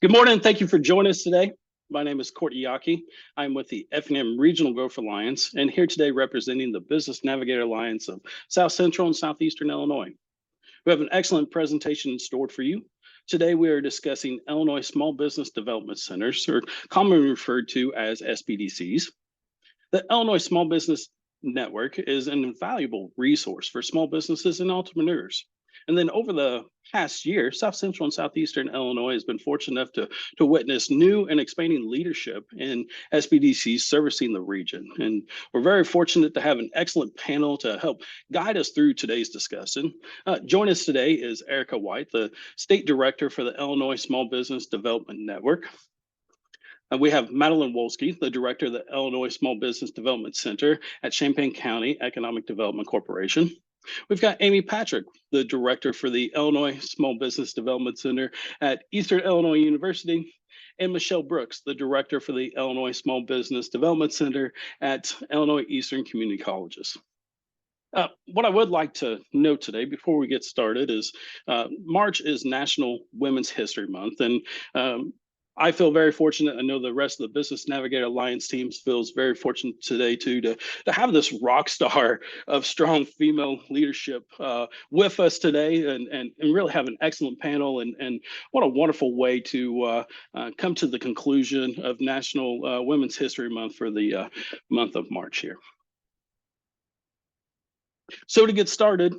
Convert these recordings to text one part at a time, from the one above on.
Good morning. Thank you for joining us today. My name is Courtney Yaki. I'm with the F&M Regional Growth Alliance and here today representing the Business Navigator Alliance of Southcentral and Southeastern Illinois. We have an excellent presentation stored for you. Today we are discussing Illinois Small Business Development Centers, or commonly referred to as SBDCs. The Illinois Small Business Network is an invaluable resource for small businesses and entrepreneurs. And then over the past year, South Central and Southeastern Illinois has been fortunate enough to witness new and expanding leadership in SBDCs servicing the region. And we're very fortunate to have an excellent panel to help guide us through today's discussion. Join us today is Ericka White, the State Director for the Illinois Small Business Development Network. We have Madeleine Wolske, the Director of the Illinois Small Business Development Center at Champaign County Economic Development Corporation. We've got Amy Patrick, the Director for the Illinois Small Business Development Center at Eastern Illinois University, and Michelle Brooks, the Director for the Illinois Small Business Development Center at Illinois Eastern Community Colleges. What I would like to note today before we get started is March is National Women's History Month, and I feel very fortunate. I know the rest of the Business Navigator Alliance teams feels very fortunate today too to have this rock star of strong female leadership with us today and really have an excellent panel and what a wonderful way to come to the conclusion of National Women's History Month for the month of March here. So to get started,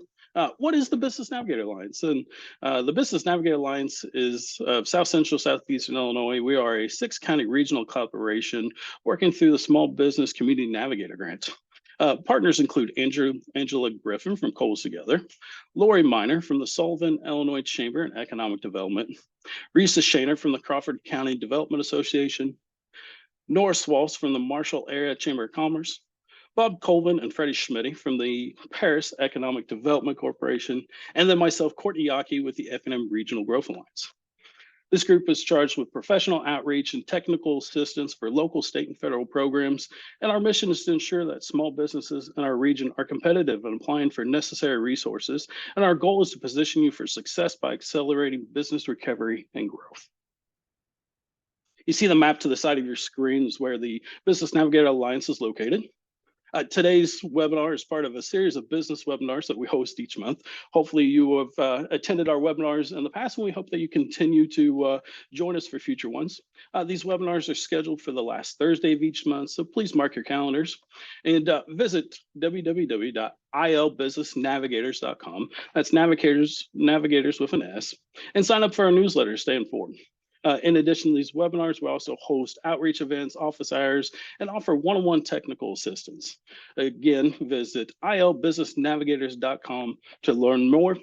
what is the Business Navigator Alliance? And the Business Navigator Alliance is South Central, Southeastern Illinois. We are a 6-county regional corporation working through the Small Business Community Navigator Grant. Partners include Angela Griffin from Coals Together, Lori Miner from the Sullivan, Illinois Chamber and Economic Development, Risa Shaner from the Crawford County Development Association, Nora Swaltz from the Marshall Area Chamber of Commerce, Bob Colvin and Freddie Schmitty from the Paris Economic Development Corporation, and then myself, Courtney Yaki, with the F&M Regional Growth Alliance. This group is charged with professional outreach and technical assistance for local, state, and federal programs, and our mission is to ensure that small businesses in our region are competitive and applying for necessary resources, and our goal is to position you for success by accelerating business recovery and growth. You see the map to the side of your screen is where the Business Navigator Alliance is located. Today's webinar is part of a series of business webinars that we host each month. Hopefully you have attended our webinars in the past, and we hope that you continue to join us for future ones. These webinars are scheduled for the last Thursday of each month, so please mark your calendars and visit www.ilbusinessnavigators.com. That's navigators with an S, and sign up for our newsletter to stay informed. In addition to these webinars, we also host outreach events, office hours, and offer one-on-one technical assistance. Again, visit ilbusinessnavigators.com to learn more.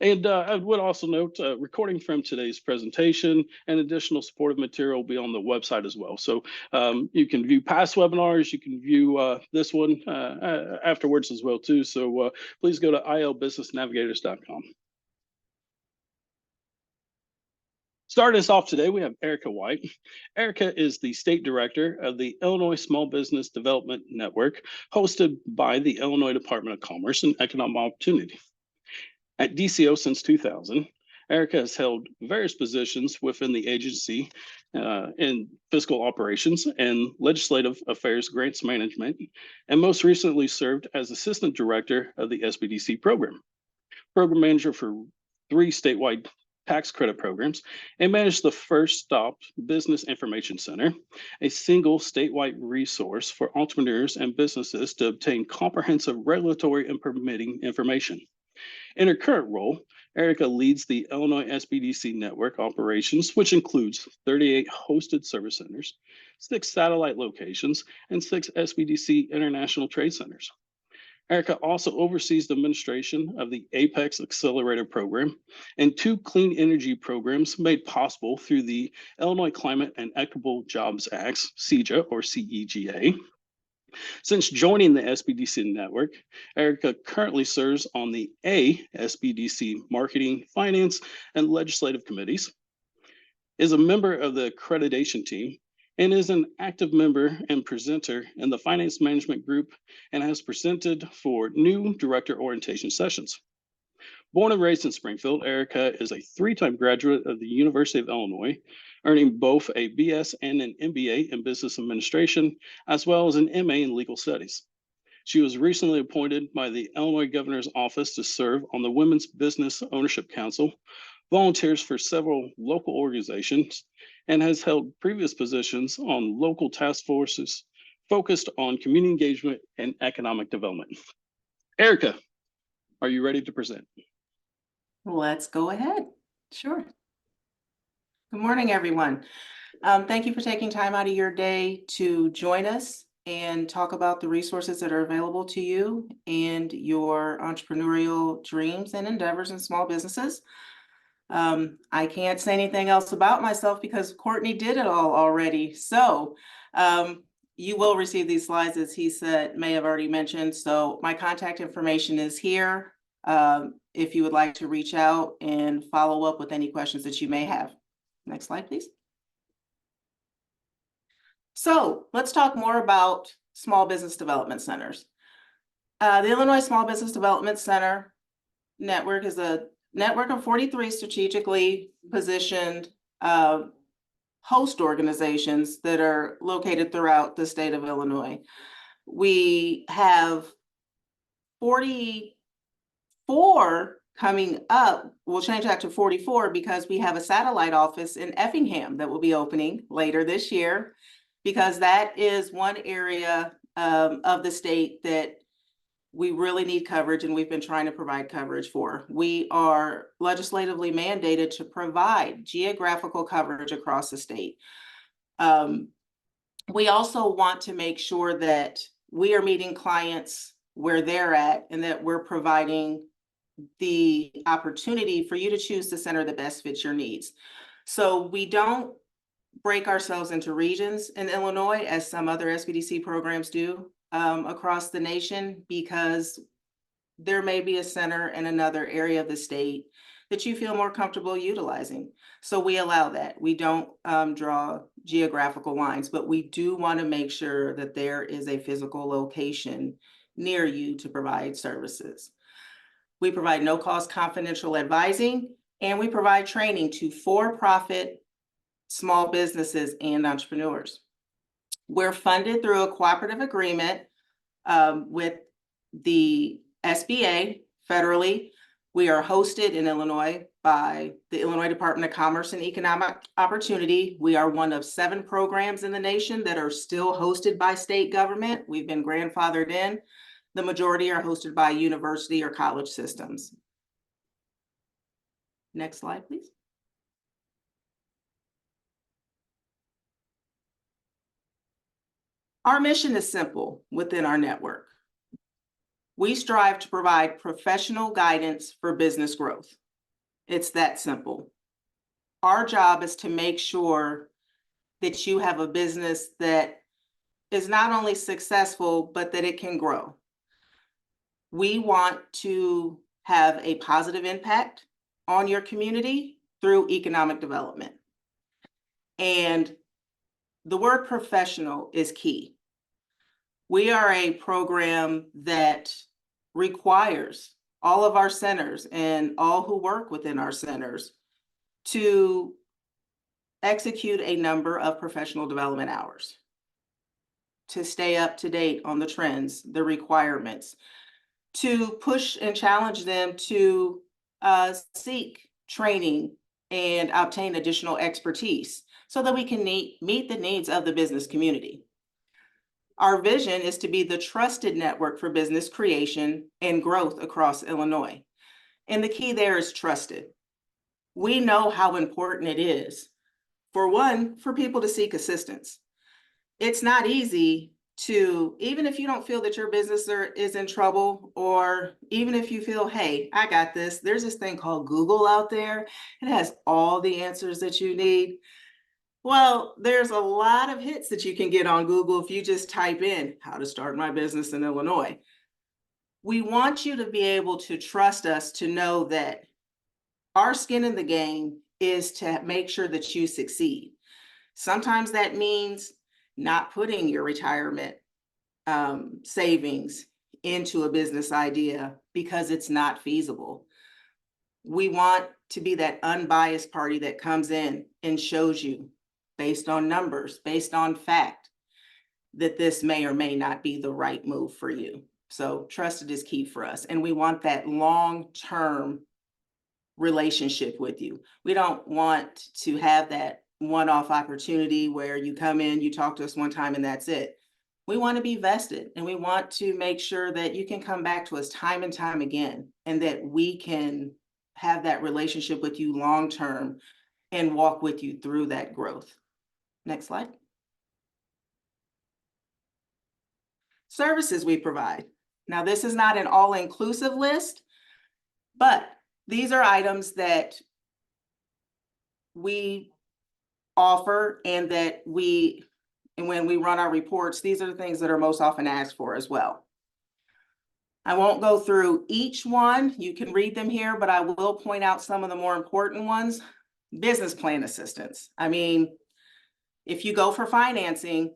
And I would also note, recording from today's presentation and additional supportive material will be on the website as well. So you can view past webinars, you can view this one afterwards as well too. So please go to ilbusinessnavigators.com. Starting us off today, we have Ericka White. Ericka is the State Director of the Illinois Small Business Development Network, hosted by the Illinois Department of Commerce and Economic Opportunity. At DCO since 2000, Ericka has held various positions within the agency in fiscal operations and legislative affairs grants management, and most recently served as Assistant Director of the SBDC program, Program Manager for 3 statewide tax credit programs, and managed the First Stop Business Information Center, a single statewide resource for entrepreneurs and businesses to obtain comprehensive regulatory and permitting information. In her current role, Ericka leads the Illinois SBDC Network operations, which includes 38 hosted service centers, 6 satellite locations, and 6 SBDC International Trade Centers. Ericka also oversees the administration of the Apex Accelerator Program and 2 clean energy programs made possible through the Illinois Climate and Equitable Jobs Acts, CEJA or CEGA. Since joining the SBDC network, Ericka currently serves on the SBDC Marketing, Finance, and Legislative Committees, is a member of the accreditation team, and is an active member and presenter in the Finance Management Group and has presented for new director orientation sessions. Born and raised in Springfield, Ericka is a 3-time graduate of the University of Illinois, earning both a BS and an MBA in Business Administration, as well as an MA in Legal Studies. She was recently appointed by the Illinois Governor's Office to serve on the Women's Business Ownership Council, volunteers for several local organizations, and has held previous positions on local task forces focused on community engagement and economic development. Ericka, are you ready to present? Let's go ahead. Sure. Good morning, everyone. Thank you for taking time out of your day to join us and talk about the resources that are available to you and your entrepreneurial dreams and endeavors in small businesses. I can't say anything else about myself because Courtney did it all already. So you will receive these slides, as he said, may have already mentioned. So my contact information is here if you would like to reach out and follow up with any questions that you may have. Next slide, please. So let's talk more about small business development centers. The Illinois Small Business Development Center Network is a network of 43 strategically positioned host organizations that are located throughout the state of Illinois. We have 44 coming up. We'll change that to 44 because we have a satellite office in Effingham that will be opening later this year, because that is one area of the state that we really need coverage, and we've been trying to provide coverage for. We are legislatively mandated to provide geographical coverage across the state. We also want to make sure that we are meeting clients where they're at and that we're providing the opportunity for you to choose the center that best fits your needs. So we don't break ourselves into regions in Illinois as some other SBDC programs do across the nation, because there may be a center in another area of the state that you feel more comfortable utilizing. So we allow that. We don't draw geographical lines, but we do want to make sure that there is a physical location near you to provide services. We provide no-cost confidential advising, and we provide training to for-profit small businesses and entrepreneurs. We're funded through a cooperative agreement with the SBA federally. We are hosted in Illinois by the Illinois Department of Commerce and Economic Opportunity. We are one of 7 programs in the nation that are still hosted by state government. We've been grandfathered in. The majority are hosted by university or college systems. Next slide, please. Our mission is simple within our network. We strive to provide professional guidance for business growth. It's that simple. Our job is to make sure that you have a business that is not only successful, but that it can grow. We want to have a positive impact on your community through economic development. And the word professional is key. We are a program that requires all of our centers and all who work within our centers to execute a number of professional development hours to stay up to date on the trends, the requirements, to push and challenge them to seek training and obtain additional expertise so that we can meet the needs of the business community. Our vision is to be the trusted network for business creation and growth across Illinois. And the key there is trusted. We know how important it is, for one, for people to seek assistance. It's not easy to, even if you don't feel that your business is in trouble, or even if you feel, hey, I got this, there's this thing called Google out there. It has all the answers that you need. Well, there's a lot of hits that you can get on Google if you just type in how to start my business in Illinois. We want you to be able to trust us, to know that our skin in the game is to make sure that you succeed. Sometimes that means not putting your retirement savings into a business idea because it's not feasible. We want to be that unbiased party that comes in and shows you based on numbers, based on fact, that this may or may not be the right move for you. So trusted is key for us. And we want that long-term relationship with you. We don't want to have that one-off opportunity where you come in, you talk to us one time and that's it. We want to be vested, and we want to make sure that you can come back to us time and time again, and that we can have that relationship with you long-term and walk with you through that growth. Next slide. Services we provide. Now, this is not an all-inclusive list, but these are items that we offer and that when we run our reports, these are the things that are most often asked for as well. I won't go through each one. You can read them here, but I will point out some of the more important ones. Business plan assistance. I mean, if you go for financing,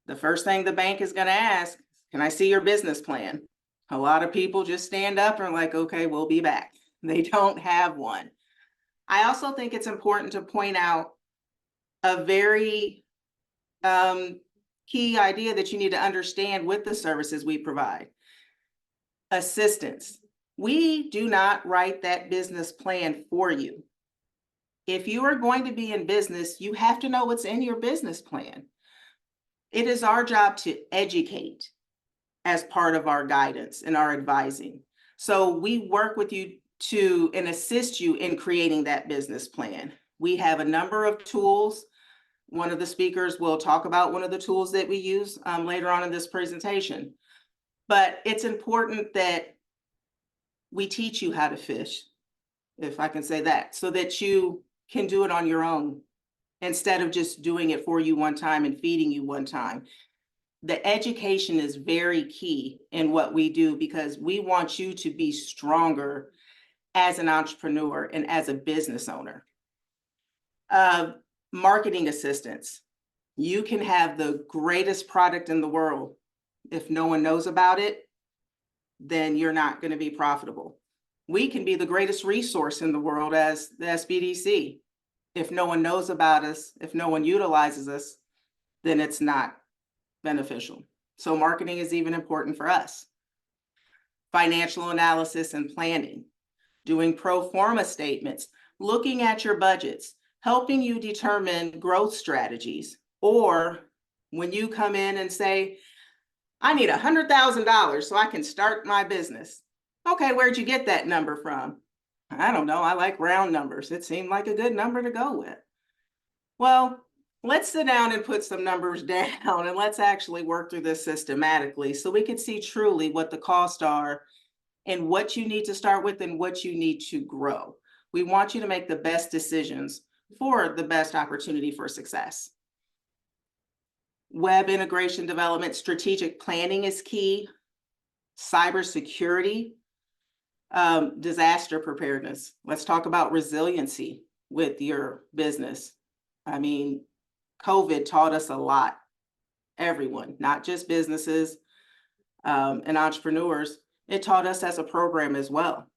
the first thing the bank is going to ask, can I see your business plan? A lot of people just stand up and are like, okay, we'll be back. They don't have one. I also think it's important to point out a very key idea that you need to understand with the services we provide. Assistance. We do not write that business plan for you. If you are going to be in business, you have to know what's in your business plan. It is our job to educate as part of our guidance and our advising. So we work with you to and assist you in creating that business plan. We have a number of tools. One of the speakers will talk about one of the tools that we use later on in this presentation. But it's important that we teach you how to fish, if I can say that, so that you can do it on your own instead of just doing it for you one time and feeding you one time. The education is very key in what we do, because we want you to be stronger as an entrepreneur and as a business owner. Marketing assistance. You can have the greatest product in the world. If no one knows about it, then you're not going to be profitable. We can be the greatest resource in the world as the SBDC. If no one knows about us, if no one utilizes us, then it's not beneficial. So marketing is even important for us. Financial analysis and planning, doing pro forma statements, looking at your budgets, helping you determine growth strategies. Or when you come in and say, I need $100,000 so I can start my business. Okay, where'd you get that number from? I don't know. I like round numbers. It seemed like a good number to go with. Well, let's sit down and put some numbers down, and let's actually work through this systematically so we can see truly what the costs are and what you need to start with and what you need to grow. We want you to make the best decisions for the best opportunity for success. Web integration development, strategic planning is key. Cybersecurity, disaster preparedness. Let's talk about resiliency with your business. I mean, COVID taught us a lot. Everyone, not just businesses and entrepreneurs. It taught us as a program as well.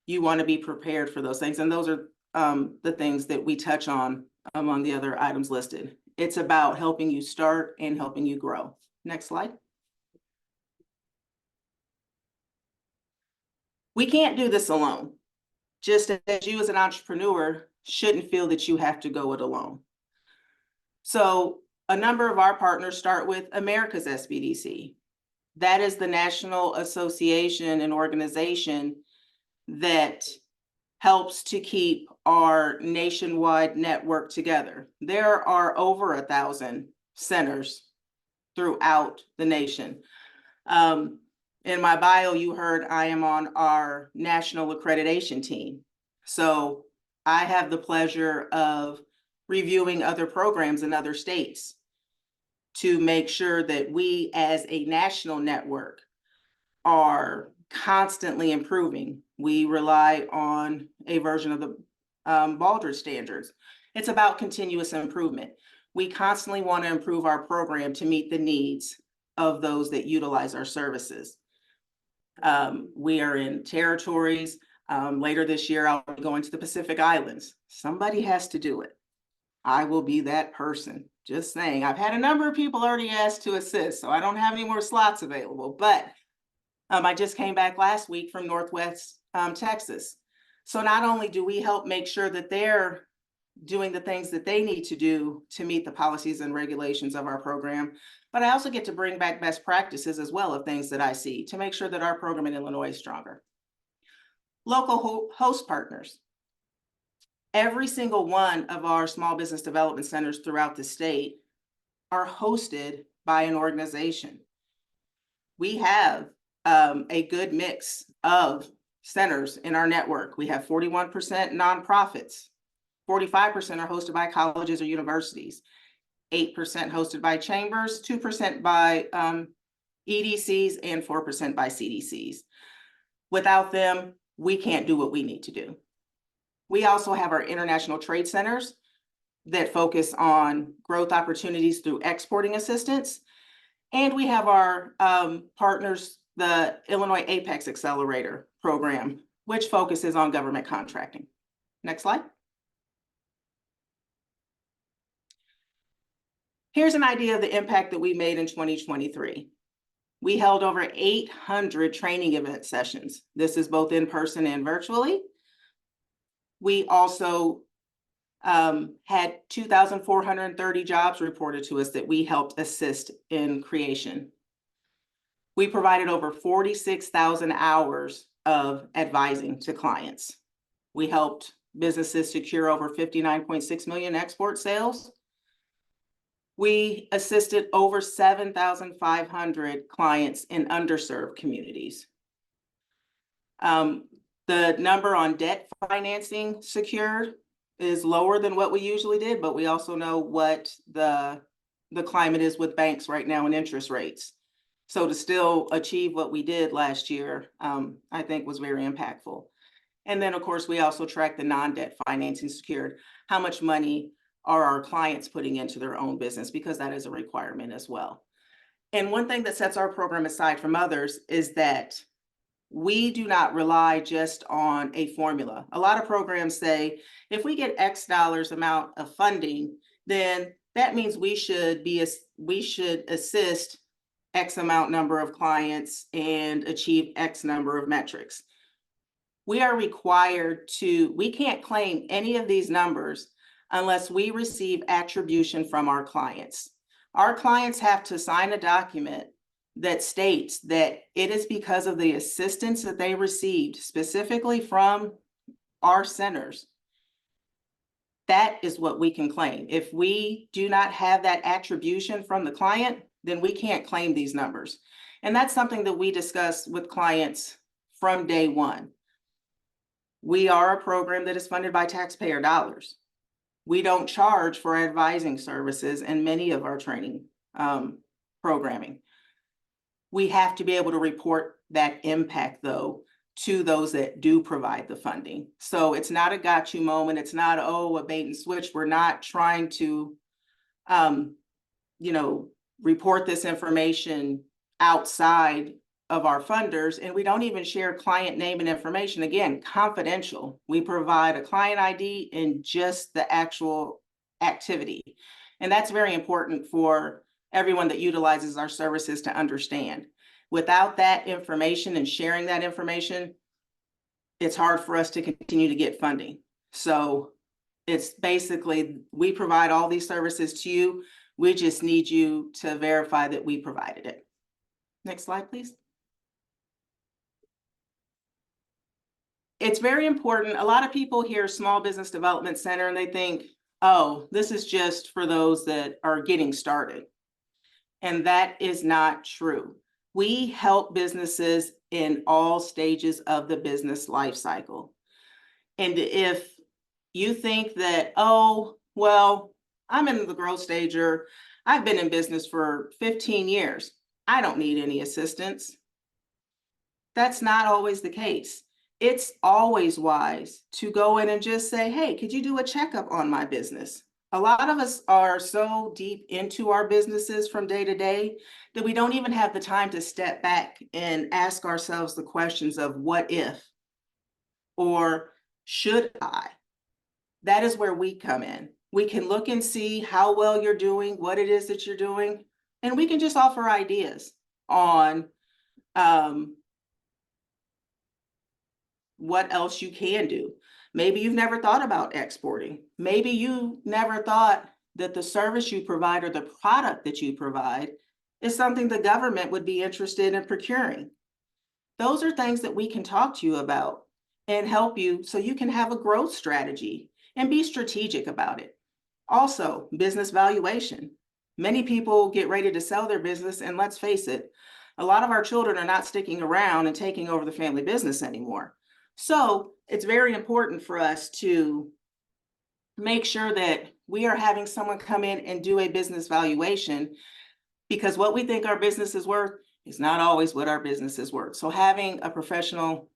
You want to be prepared for those things. And those are the things that we touch on among the other items listed. It's about helping you start and helping you grow. Next slide. We can't do this alone. Just as you as an entrepreneur shouldn't feel that you have to go it alone. So a number of our partners start with America's SBDC. That is the national association and organization that helps to keep our nationwide network together. There are over 1,000 centers throughout the nation. In my bio, you heard I am on our national accreditation team. So I have the pleasure of reviewing other programs in other states to make sure that we as a national network are constantly improving. We rely on a version of the Baldrige standards. It's about continuous improvement. We constantly want to improve our program to meet the needs of those that utilize our services. We are in territories. Later this year, I'll be going to the Pacific Islands. Somebody has to do it. I will be that person. Just saying. I've had a number of people already ask to assist, so I don't have any more slots available. But I just came back last week from Northwest Texas. So not only do we help make sure that they're doing the things that they need to do to meet the policies and regulations of our program, but I also get to bring back best practices as well of things that I see to make sure that our program in Illinois is stronger. Local host partners. Every single one of our small business development centers throughout the state are hosted by an organization. We have a good mix of centers in our network. We have 41% nonprofits, 45% are hosted by colleges or universities, 8% hosted by chambers, 2% by EDCs, and 4% by CDCs. Without them, we can't do what we need to do. We also have our international trade centers that focus on growth opportunities through exporting assistance. And we have our partners, the Illinois Apex Accelerator program, which focuses on government contracting. Next slide. Here's an idea of the impact that we made in 2023. We held over 800 training event sessions. This is both in person and virtually. We also had 2,430 jobs reported to us that we helped assist in creation. We provided over 46,000 hours of advising to clients. We helped businesses secure over 59.6 million export sales. We assisted over 7,500 clients in underserved communities. The number on debt financing secured is lower than what we usually did, but we also know what the climate is with banks right now and interest rates. So to still achieve what we did last year, I think was very impactful. And then, of course, we also track the non-debt financing secured. How much money are our clients putting into their own business? Because that is a requirement as well. And one thing that sets our program aside from others is that we do not rely just on a formula. A lot of programs say, if we get X dollars amount of funding, then that means we should assist X amount number of clients and achieve X number of metrics. We are required to, we can't claim any of these numbers unless we receive attribution from our clients. Our clients have to sign a document that states that it is because of the assistance that they received specifically from our centers. That is what we can claim. If we do not have that attribution from the client, then we can't claim these numbers. And that's something that we discuss with clients from day one. We are a program that is funded by taxpayer dollars. We don't charge for advising services in many of our training programming. We have to be able to report that impact, though, to those that do provide the funding. So it's not a got you moment. It's not, oh, a bait and switch. We're not trying to, report this information outside of our funders. And we don't even share client name and information. Again, confidential. We provide a client ID and just the actual activity. And that's very important for everyone that utilizes our services to understand. Without that information and sharing that information, it's hard for us to continue to get funding. So it's basically, we provide all these services to you. We just need you to verify that we provided it. Next slide, please. It's very important. A lot of people hear Small Business Development Center and they think, oh, this is just for those that are getting started. And that is not true. We help businesses in all stages of the business life cycle. And if you think that, oh, well, I'm in the growth stage, or I've been in business for 15 years, I don't need any assistance. That's not always the case. It's always wise to go in and just say, hey, could you do a checkup on my business? A lot of us are so deep into our businesses from day to day that we don't even have the time to step back and ask ourselves the questions of what if, or should I? That is where we come in. We can look and see how well you're doing, what it is that you're doing, and we can just offer ideas on what else you can do. Maybe you've never thought about exporting. Maybe you never thought that the service you provide or the product that you provide is something the government would be interested in procuring. Those are things that we can talk to you about and help you so you can have a growth strategy and be strategic about it. Also, business valuation. Many people get ready to sell their business, and let's face it, a lot of our children are not sticking around and taking over the family business anymore. So it's very important for us to make sure that we are having someone come in and do a business valuation, because what we think our business is worth is not always what our business is worth. So having a professional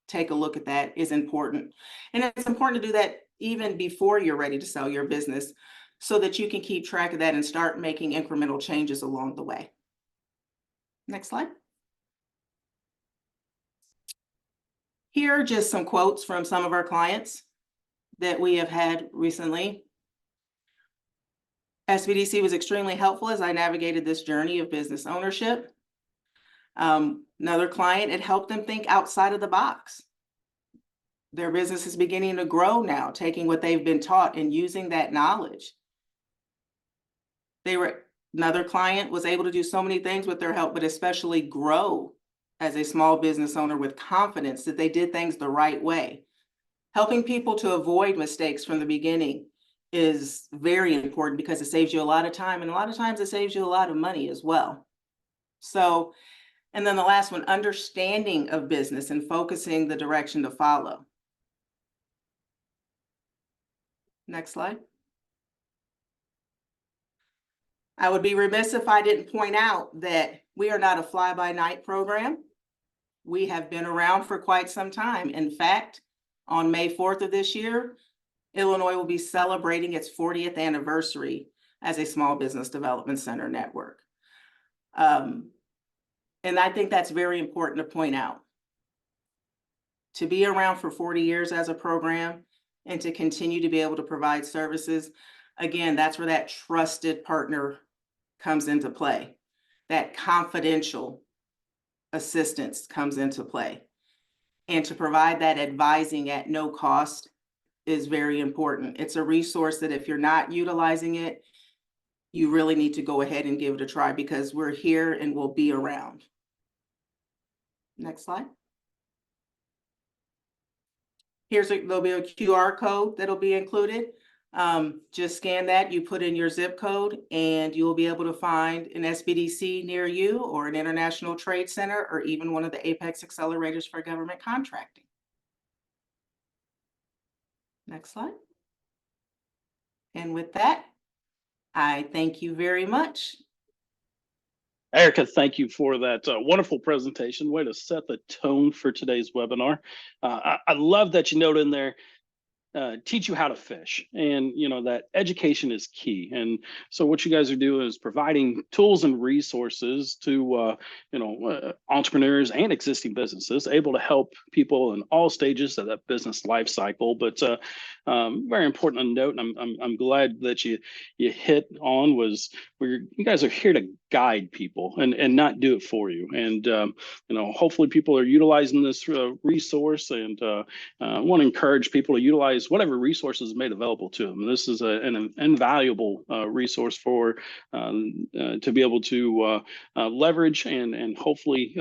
take a look at that is important. And it's important to do that even before you're ready to sell your business, so that you can keep track of that and start making incremental changes along the way. Next slide. Here are just some quotes from some of our clients that we have had recently. SBDC was extremely helpful as I navigated this journey of business ownership. Another client, it helped them think outside of the box. Their business is beginning to grow now, taking what they've been taught and using that knowledge. Another client was able to do so many things with their help, but especially grow as a small business owner with confidence that they did things the right way. Helping people to avoid mistakes from the beginning is very important, because it saves you a lot of time, and a lot of times it saves you a lot of money as well. So, and then the last one, understanding of business and focusing the direction to follow. Next slide. I would be remiss if I didn't point out that we are not a fly-by-night program. We have been around for quite some time. In fact, on May 4th of this year, Illinois will be celebrating its 40th anniversary as a small business development center network. And I think that's very important to point out. To be around for 40 years as a program and to continue to be able to provide services, again, that's where that trusted partner comes into play. That confidential assistance comes into play. And to provide that advising at no cost is very important. It's a resource that if you're not utilizing it, you really need to go ahead and give it a try, because we're here and we'll be around. Next slide. There'll be a QR code that'll be included. Just scan that, you put in your zip code, and you will be able to find an SBDC near you, or an international trade center, or even one of the Apex accelerators for government contracting. Next slide. And with that, I thank you very much. Ericka, thank you for that wonderful presentation. Way to set the tone for today's webinar. I love that you noted in there, teach you how to fish, and that education is key. And so what you guys are doing is providing tools and resources to entrepreneurs and existing businesses, able to help people in all stages of that business life cycle. But very important to note, and I'm glad that you hit on, was you guys are here to guide people and not do it for you. And hopefully people are utilizing this resource, and want to encourage people to utilize whatever resources made available to them. This is an invaluable resource for to be able to leverage, and hopefully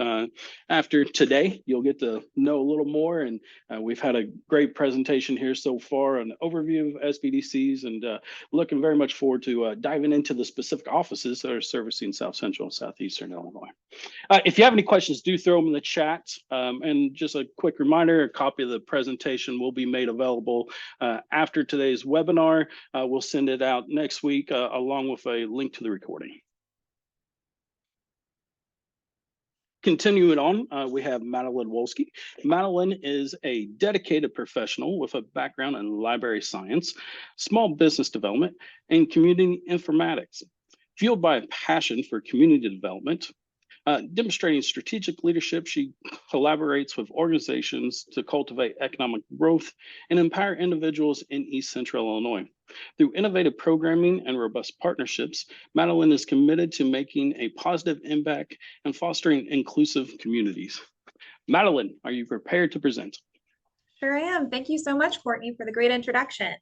after today you'll get to know a little more. And we've had a great presentation here so far, an overview of SBDCs, and looking very much forward to diving into the specific offices that are servicing South Central and Southeastern Illinois. If you have any questions, do throw them in the chat. And just a quick reminder, a copy of the presentation will be made available after today's webinar. We'll send it out next week along with a link to the recording. Continuing on, we have Madeleine Wolske. Madeleine is a dedicated professional with a background in library science, small business development, and community informatics. Fueled by a passion for community development, Demonstrating strategic leadership, she collaborates with organizations to cultivate economic growth and empower individuals in East Central Illinois. Through innovative programming and robust partnerships, Madeleine is committed to making a positive impact and fostering inclusive communities. Madeleine, are you prepared to present? Sure am. Thank you so much, Courtney, for the great introduction.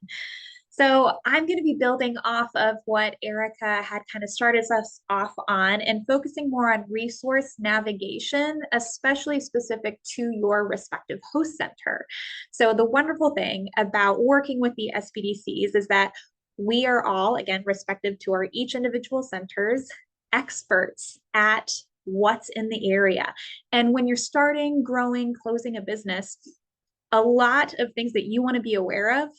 So I'm going to be building off of what Ericka had kind of started us off on and focusing more on resource navigation, especially specific to your respective host center. So the wonderful thing about working with the SBDCs is that we are all, again, respective to our each individual centers, experts at what's in the area. And when you're starting, growing, closing a business, a lot of things that you want to be aware of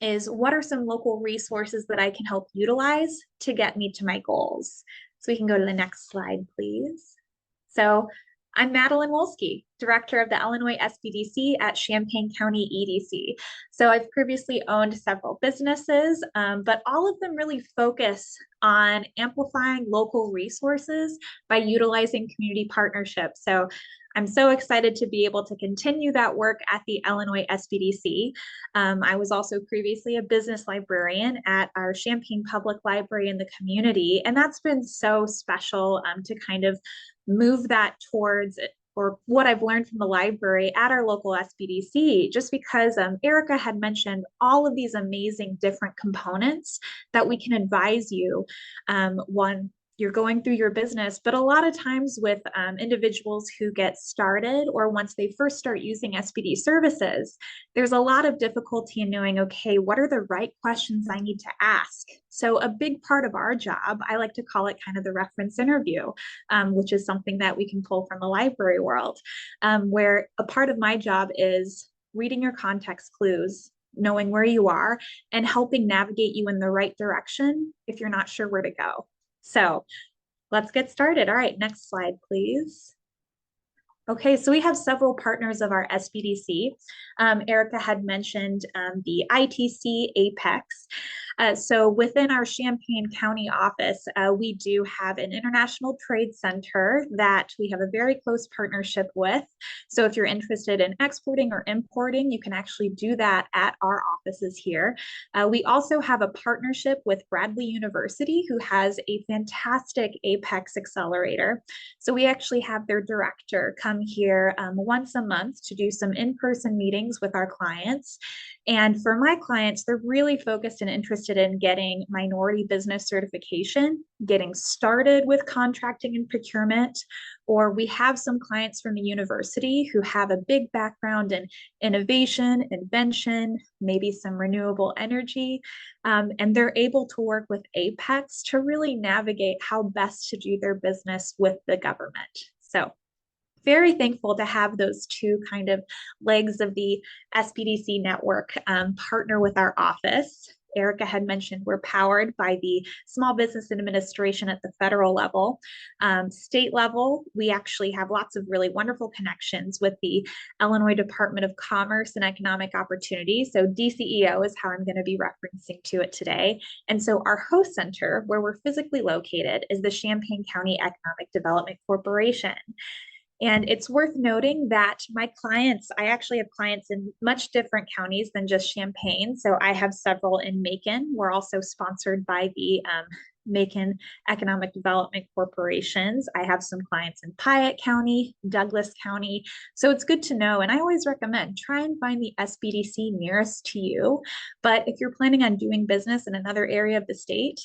is what are some local resources that I can help utilize to get me to my goals. So we can go to the next slide, please. So I'm Madeleine Wolske, Director of the Illinois SBDC at Champaign County EDC. So I've previously owned several businesses, but all of them really focus on amplifying local resources by utilizing community partnerships. So I'm so excited to be able to continue that work at the Illinois SBDC. I was also previously a business librarian at our Champaign Public Library in the community, and that's been so special to kind of move that towards or what I've learned from the library at our local SBDC, just because Ericka had mentioned all of these amazing different components that we can advise you. One, you're going through your business, but a lot of times with individuals who get started or once they first start using SBD services, there's a lot of difficulty in knowing, okay, what are the right questions I need to ask? So a big part of our job, I like to call it kind of the reference interview, which is something that we can pull from the library world, where a part of my job is reading your context clues, knowing where you are, and helping navigate you in the right direction if you're not sure where to go. So let's get started. All right, next slide, please. Okay, so we have several partners of our SBDC. Ericka had mentioned the ITC Apex. So within our Champaign County office, we do have an international trade center that we have a very close partnership with. So if you're interested in exporting or importing, you can actually do that at our offices here. We also have a partnership with Bradley University, who has a fantastic Apex accelerator. So we actually have their director come here once a month to do some in-person meetings with our clients. And for my clients, they're really focused and interested in getting minority business certification, getting started with contracting and procurement, or we have some clients from the university who have a big background in innovation, invention, maybe some renewable energy, and they're able to work with Apex to really navigate how best to do their business with the government. So very thankful to have those two kind of legs of the SBDC network partner with our office. Ericka had mentioned we're powered by the Small Business Administration at the federal level. State level, we actually have lots of really wonderful connections with the Illinois Department of Commerce and Economic Opportunity. So DCEO is how I'm going to be referencing to it today. And so our host center, where we're physically located, is the Champaign County Economic Development Corporation. And it's worth noting that my clients, I actually have clients in much different counties than just Champaign. So I have several in Macon. We're also sponsored by the Macon Economic Development Corporations. I have some clients in Piatt County, Douglas County. So it's good to know. And I always recommend try and find the SBDC nearest to you. But if you're planning on doing business in another area of the state,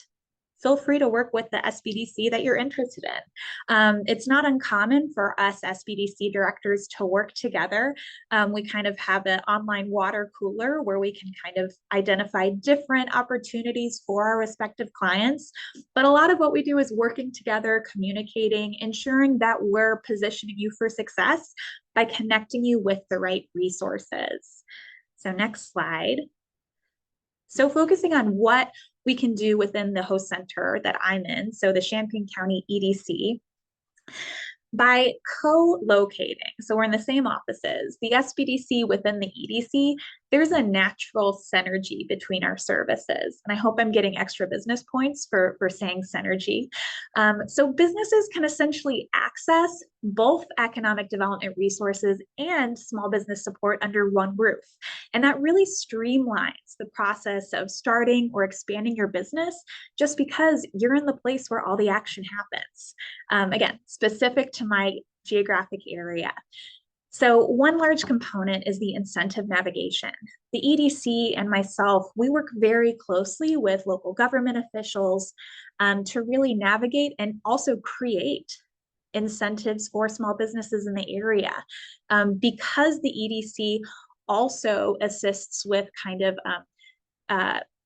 feel free to work with the SBDC that you're interested in. It's not uncommon for us SBDC directors to work together. We kind of have an online water cooler where we can kind of identify different opportunities for our respective clients. But a lot of what we do is working together, communicating, ensuring that we're positioning you for success by connecting you with the right resources. So next slide. So focusing on what we can do within the host center that I'm in, so the Champaign County EDC, by co-locating, so we're in the same offices, the SBDC within the EDC, there's a natural synergy between our services. And I hope I'm getting extra business points for saying synergy. So businesses can essentially access both economic development resources and small business support under one roof. And that really streamlines the process of starting or expanding your business just because you're in the place where all the action happens. Again, specific to my geographic area. So one large component is the incentive navigation. The EDC and myself, we work very closely with local government officials to really navigate and also create incentives for small businesses in the area. Because the EDC also assists with kind of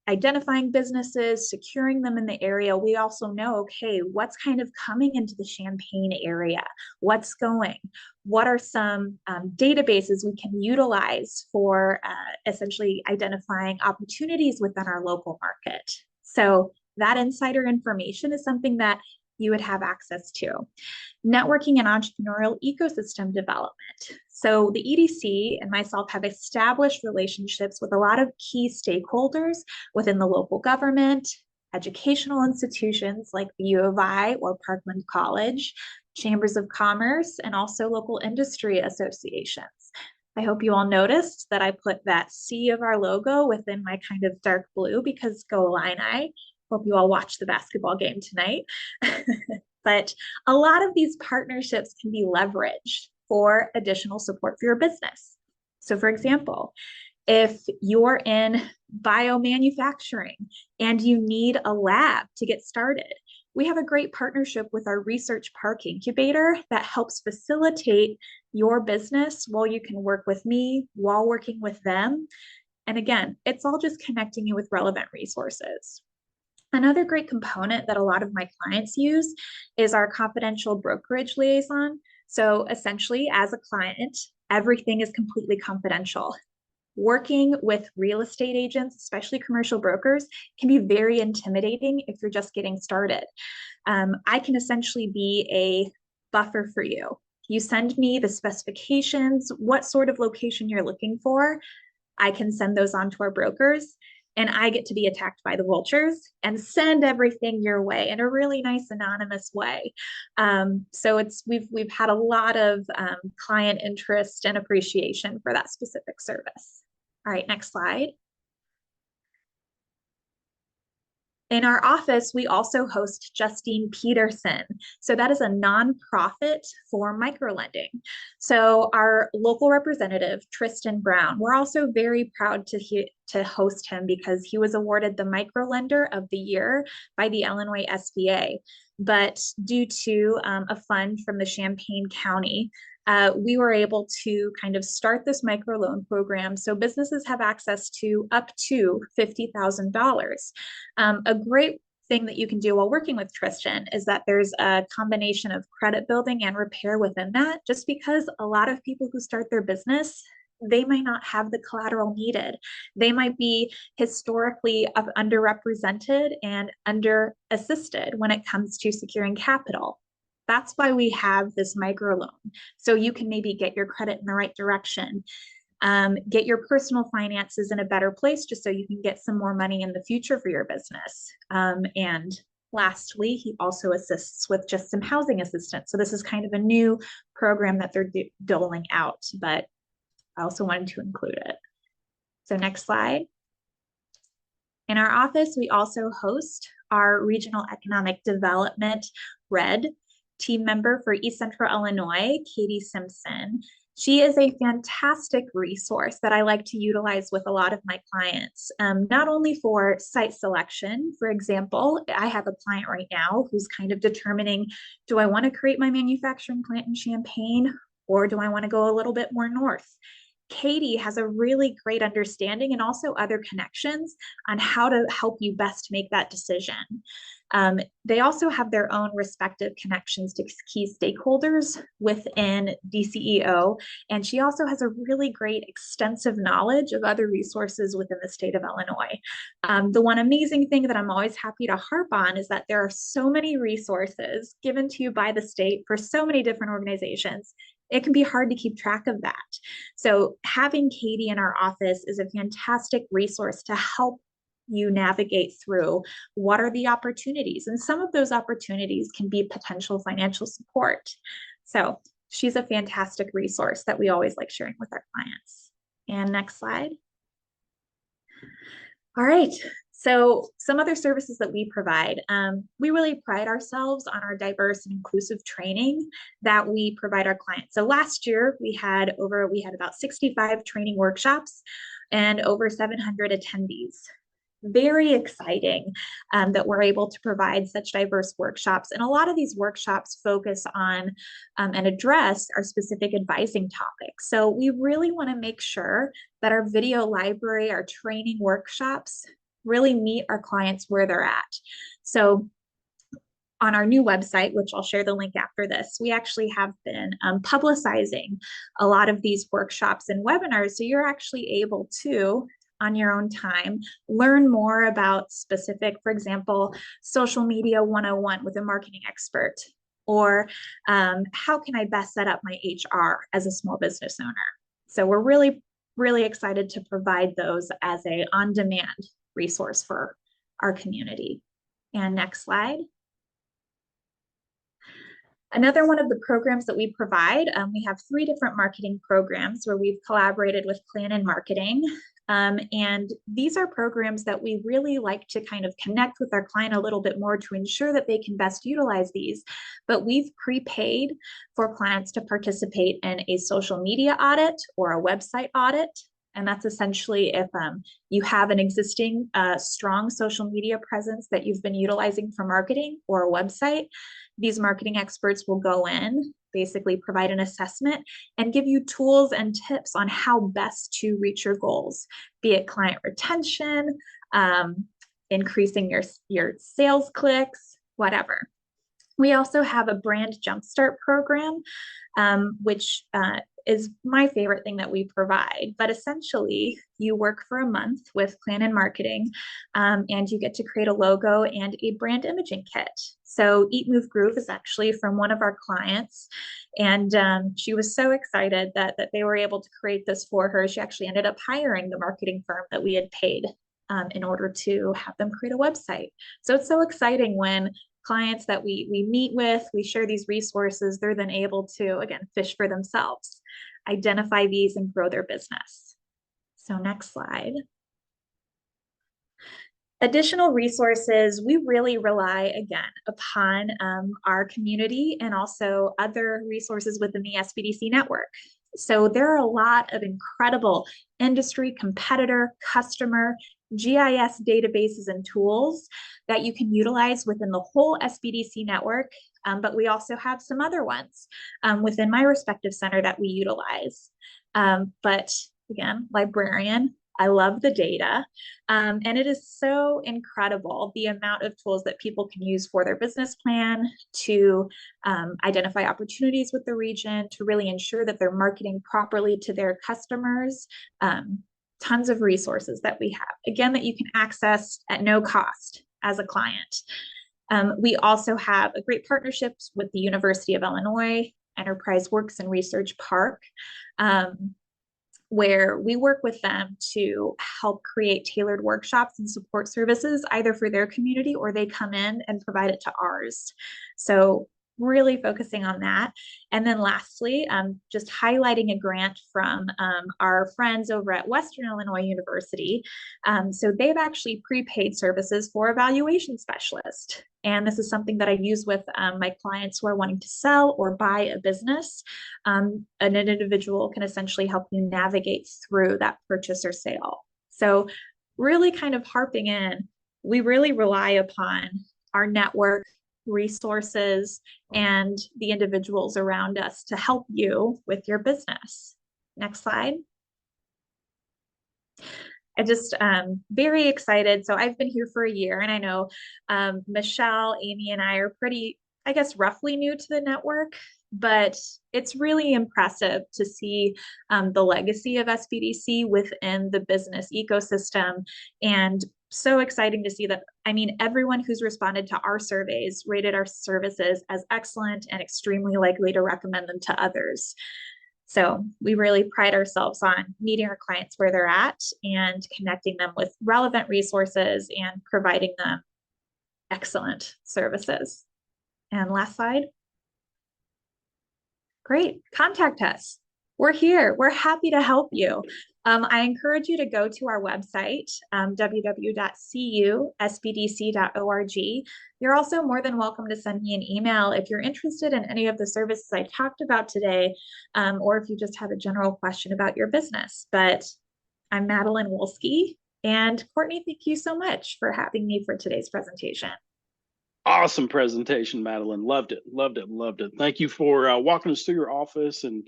identifying businesses, securing them in the area, we also know, okay, what's kind of coming into the Champaign area? What's going? What are some databases we can utilize for essentially identifying opportunities within our local market? So that insider information is something that you would have access to. Networking and entrepreneurial ecosystem development. So the EDC and myself have established relationships with a lot of key stakeholders within the local government, educational institutions like the U of I or Parkland College, chambers of commerce, and also local industry associations. I hope you all noticed that I put that C of our logo within my kind of dark blue because go Illini. Hope you all watch the basketball game tonight. But a lot of these partnerships can be leveraged for additional support for your business. So for example, if you're in biomanufacturing and you need a lab to get started, we have a great partnership with our Research Park Incubator that helps facilitate your business while you can work with me, while working with them. And again, it's all just connecting you with relevant resources. Another great component that a lot of my clients use is our confidential brokerage liaison. So essentially, as a client, everything is completely confidential. Working with real estate agents, especially commercial brokers, can be very intimidating if you're just getting started. I can essentially be a buffer for you. You send me the specifications, what sort of location you're looking for. I can send those on to our brokers. And I get to be attacked by the vultures and send everything your way in a really nice anonymous way. So we've had a lot of client interest and appreciation for that specific service. All right, next slide. In our office, we also host Justine Peterson. So that is a nonprofit for microlending. So our local representative, Tristan Brown, we're also very proud to host him because he was awarded the Microlender of the Year by the Illinois SBA. But due to a fund from the Champaign County, we were able to kind of start this microloan program so businesses have access to up to $50,000. A great thing that you can do while working with Tristan is that there's a combination of credit building and repair within that, just because a lot of people who start their business, they might not have the collateral needed. They might be historically underrepresented and under-assisted when it comes to securing capital. That's why we have this microloan. So you can maybe get your credit in the right direction, get your personal finances in a better place just so you can get some more money in the future for your business. And lastly, he also assists with just some housing assistance. So this is kind of a new program that they're doling out, but I also wanted to include it. So next slide. In our office, we also host our Regional Economic Development RED team member for East Central Illinois, Katie Simpson. She is a fantastic resource that I like to utilize with a lot of my clients, not only for site selection. For example, I have a client right now who's kind of determining, do I want to create my manufacturing plant in Champaign or do I want to go a little bit more north? Katie has a really great understanding and also other connections on how to help you best make that decision. They also have their own respective connections to key stakeholders within DCEO, and she also has a really great extensive knowledge of other resources within the state of Illinois. The one amazing thing that I'm always happy to harp on is that there are so many resources given to you by the state for so many different organizations. it can be hard to keep track of that. So having Katie in our office is a fantastic resource to help you navigate through what are the opportunities. And some of those opportunities can be potential financial support. So she's a fantastic resource that we always like sharing with our clients. And next slide. All right. So some other services that we provide, we really pride ourselves on our diverse and inclusive training that we provide our clients. So last year we had about 65 training workshops and over 700 attendees. Very exciting that we're able to provide such diverse workshops. And a lot of these workshops focus on and address our specific advising topics. So we really want to make sure that our video library, our training workshops really meet our clients where they're at. So on our new website, which I'll share the link after this, we actually have been publicizing a lot of these workshops and webinars. So you're actually able to, on your own time, learn more about specific, for example, social media 101 with a marketing expert, or how can I best set up my HR as a small business owner. So we're really, really excited to provide those as a on-demand resource for our community. And next slide. Another one of the programs that we provide, we have 3 different marketing programs where we've collaborated with Plan and Marketing. And these are programs that we really like to kind of connect with our client a little bit more to ensure that they can best utilize these. But we've prepaid for clients to participate in a social media audit or a website audit. And that's essentially if you have an existing strong social media presence that you've been utilizing for marketing or a website, these marketing experts will go in, basically provide an assessment and give you tools and tips on how best to reach your goals, be it client retention, increasing your sales clicks, whatever. We also have a brand jumpstart program, which is my favorite thing that we provide. But essentially, you work for a month with Plan and Marketing, and you get to create a logo and a brand imaging kit. So Eat, Move, Groove is actually from one of our clients, and she was so excited that they were able to create this for her. She actually ended up hiring the marketing firm that we had paid in order to have them create a website. So it's so exciting when clients that we meet with, we share these resources, they're then able to, again, fish for themselves, identify these and grow their business. So next slide. Additional resources, we really rely, again, upon our community and also other resources within the SBDC network. So there are a lot of incredible industry, competitor, customer, GIS databases and tools that you can utilize within the whole SBDC network, but we also have some other ones within my respective center that we utilize. But again, librarian, I love the data, and it is so incredible the amount of tools that people can use for their business plan to identify opportunities with the region, to really ensure that they're marketing properly to their customers. Tons of resources that we have, again, that you can access at no cost as a client. We also have a great partnerships with the University of Illinois, Enterprise Works and Research Park, where we work with them to help create tailored workshops and support services, either for their community or they come in and provide it to ours. So really focusing on that. And then lastly, just highlighting a grant from our friends over at Western Illinois University. So they've actually prepaid services for evaluation specialist. And this is something that I use with my clients who are wanting to sell or buy a business. An individual can essentially help you navigate through that purchase or sale. So really kind of harping in, we really rely upon our network, resources, and the individuals around us to help you with your business. Next slide. I just very excited. So I've been here for a year, and I know Michelle, Amy, and I are pretty, I guess, roughly new to the network, but it's really impressive to see the legacy of SBDC within the business ecosystem and so exciting to see that. I mean, everyone who's responded to our surveys rated our services as excellent and extremely likely to recommend them to others. So we really pride ourselves on meeting our clients where they're at and connecting them with relevant resources and providing them excellent services. And last slide. Great, contact us. We're here. We're happy to help you. I encourage you to go to our website, www.cusbdc.org. You're also more than welcome to send me an email if you're interested in any of the services I talked about today, or if you just have a general question about your business. But I'm Madeleine Wolske, and Courtney, thank you so much for having me for today's presentation. Awesome presentation, Madeleine. Loved it, loved it, loved it. Thank you for walking us through your office and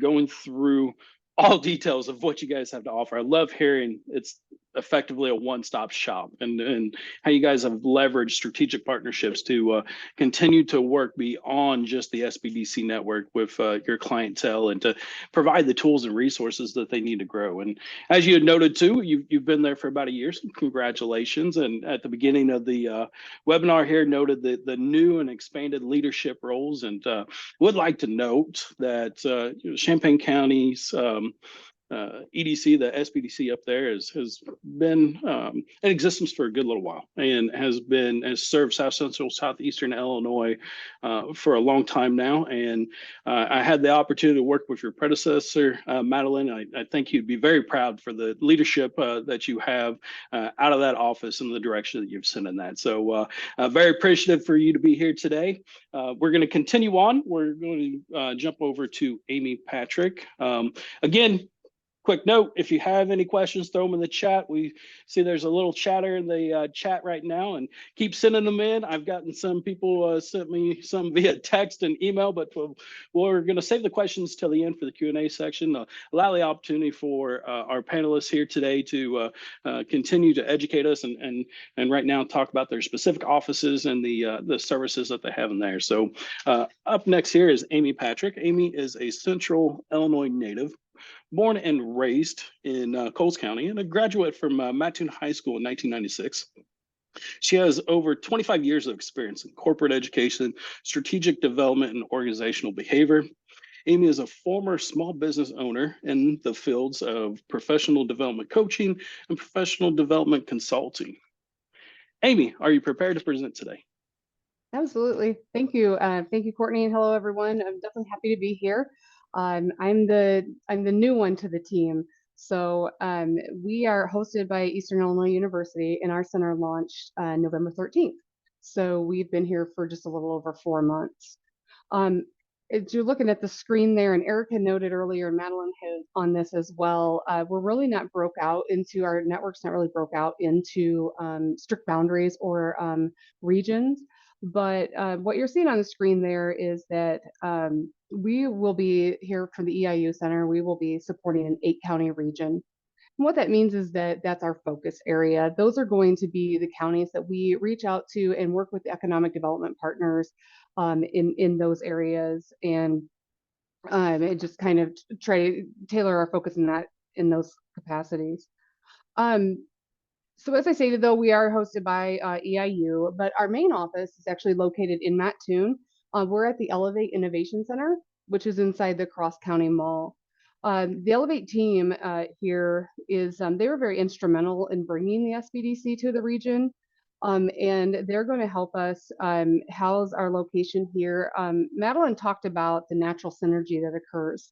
going through all details of what you guys have to offer. I love hearing it's effectively a one-stop shop, and how you guys have leveraged strategic partnerships to continue to work beyond just the SBDC network with your clientele, and to provide the tools and resources that they need to grow. And as you had noted too, you've been there for about a year, so congratulations. And at the beginning of the webinar here, noted the new and expanded leadership roles, and would like to note that Champaign County's EDC, the SBDC up there, has been in existence for a good little while, and has served Southcentral, Southeastern Illinois for a long time now. And I had the opportunity to work with your predecessor, Madeleine. I think you'd be very proud for the leadership that you have out of that office and the direction that you've sent in that. So very appreciative for you to be here today. We're going to continue on. We're going to jump over to Amy Patrick. Again, quick note, if you have any questions, throw them in the chat. We see there's a little chatter in the chat right now, and keep sending them in. I've gotten some people sent me some via text and email, but we're going to save the questions till the end for the Q&A section. Allow the opportunity for our panelists here today to continue to educate us and right now talk about their specific offices and the services that they have in there. So up next here is Amy Patrick. Amy is a Central Illinois native, born and raised in Coles County, and a graduate from Mattoon High School in 1996. She has over 25 years of experience in corporate education, strategic development, and organizational behavior. Amy is a former small business owner in the fields of professional development coaching and professional development consulting. Amy, are you prepared to present today? Absolutely. Thank you. Thank you, Courtney, and hello, everyone. I'm definitely happy to be here. I'm the new one to the team. So we are hosted by Eastern Illinois University, and our center launched November 13th. So we've been here for just a little over 4 months. As you're looking at the screen there, and Ericka noted earlier, and Madeleine has on this as well, we're really not broke out into, our network's not really broke out into strict boundaries or regions. But what you're seeing on the screen there is that we will be here for the EIU Center. We will be supporting an 8-county region. And what that means is that that's our focus area. Those are going to be the counties that we reach out to and work with economic development partners in those areas, and just kind of try to tailor our focus in those capacities. So as I stated, though, we are hosted by EIU, but our main office is actually located in Mattoon. We're at the Elevate Innovation Center, which is inside the Cross County Mall. The Elevate team here is, they were very instrumental in bringing the SBDC to the region, and they're going to help us house our location here. Madeleine talked about the natural synergy that occurs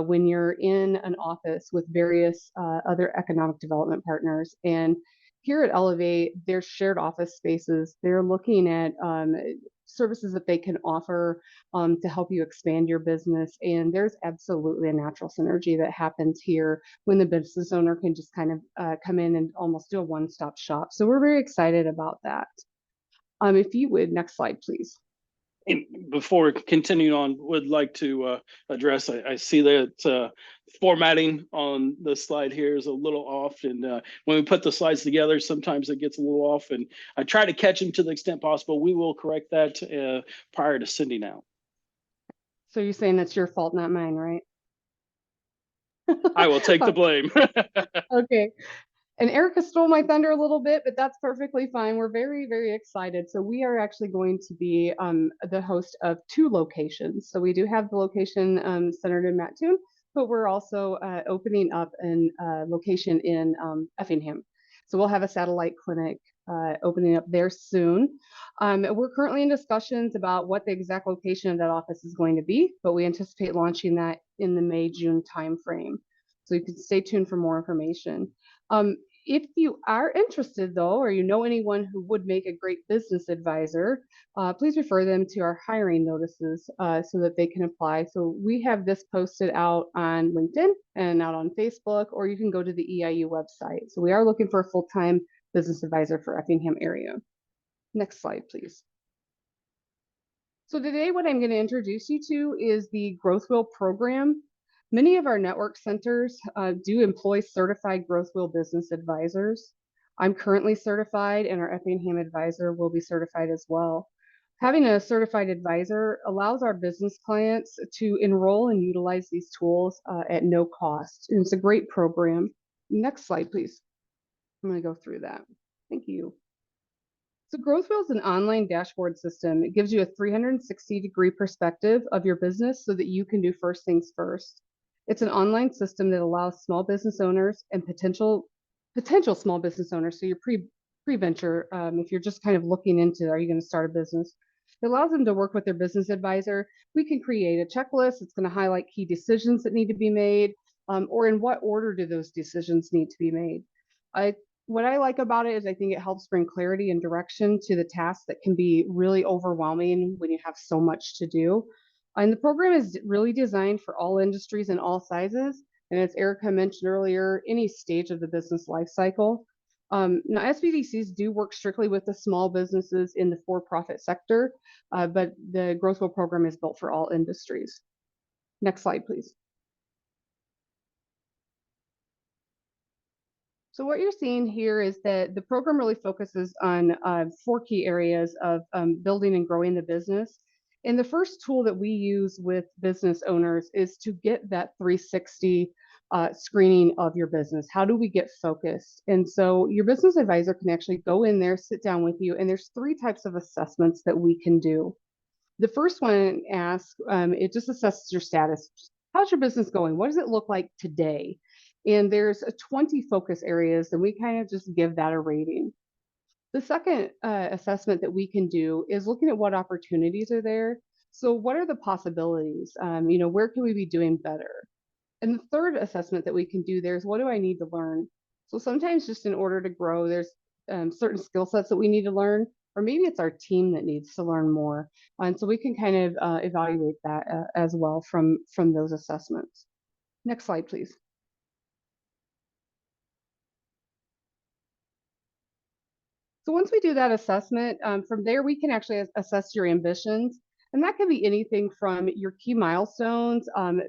when you're in an office with various other economic development partners. And here at Elevate, there's shared office spaces. They're looking at services that they can offer to help you expand your business. And there's absolutely a natural synergy that happens here when the business owner can just kind of come in and almost do a one-stop shop. So we're very excited about that. If you would, next slide, please. Before continuing on, would like to address, I see that formatting on the slide here is a little off, and when we put the slides together, sometimes it gets a little off, and I try to catch them to the extent possible. We will correct that prior to sending out. So you're saying that's your fault, not mine, right? I will take the blame. Okay. And Ericka stole my thunder a little bit, but that's perfectly fine. We're very, very excited. So we are actually going to be the host of 2 locations. So we do have the location centered in Mattoon, but we're also opening up a location in Effingham. So we'll have a satellite clinic opening up there soon. We're currently in discussions about what the exact location of that office is going to be, but we anticipate launching that in the May-June timeframe. So you can stay tuned for more information. If you are interested though, or you know anyone who would make a great business advisor, please refer them to our hiring notices so that they can apply. So we have this posted out on LinkedIn and out on Facebook, or you can go to the EIU website. So we are looking for a full-time business advisor for Effingham area. Next slide, please. So today what I'm going to introduce you to is the Growth Wheel program. Many of our network centers do employ certified Growth Wheel business advisors. I'm currently certified, and our Effingham advisor will be certified as well. Having a certified advisor allows our business clients to enroll and utilize these tools at no cost. And it's a great program. Next slide, please. I'm going to go through that. Thank you. So Growth Wheel is an online dashboard system. It gives you a 360-degree perspective of your business so that you can do first things first. It's an online system that allows small business owners and potential small business owners, so your pre-venture, if you're just kind of looking into, are you going to start a business? It allows them to work with their business advisor. We can create a checklist. It's going to highlight key decisions that need to be made, or in what order do those decisions need to be made. What I like about it is I think it helps bring clarity and direction to the tasks that can be really overwhelming when you have so much to do. And the program is really designed for all industries and all sizes. And as Ericka mentioned earlier, any stage of the business life cycle. Now, SBDCs do work strictly with the small businesses in the for-profit sector, but the Growth Wheel program is built for all industries. Next slide, please. So what you're seeing here is that the program really focuses on 4 key areas of building and growing the business. And the first tool that we use with business owners is to get that 360 screening of your business. How do we get focused? And so your business advisor can actually go in there, sit down with you, and there's 3 types of assessments that we can do. The first one asks, it just assesses your status. How's your business going? What does it look like today? And there's 20 focus areas, and we kind of just give that a rating. The second assessment that we can do is looking at what opportunities are there. So what are the possibilities? Where can we be doing better? And the third assessment that we can do there is what do I need to learn? So sometimes just in order to grow, there's certain skill sets that we need to learn, or maybe it's our team that needs to learn more. And so we can kind of evaluate that as well from those assessments. Next slide, please. So once we do that assessment, from there we can actually assess your ambitions. And that can be anything from your key milestones,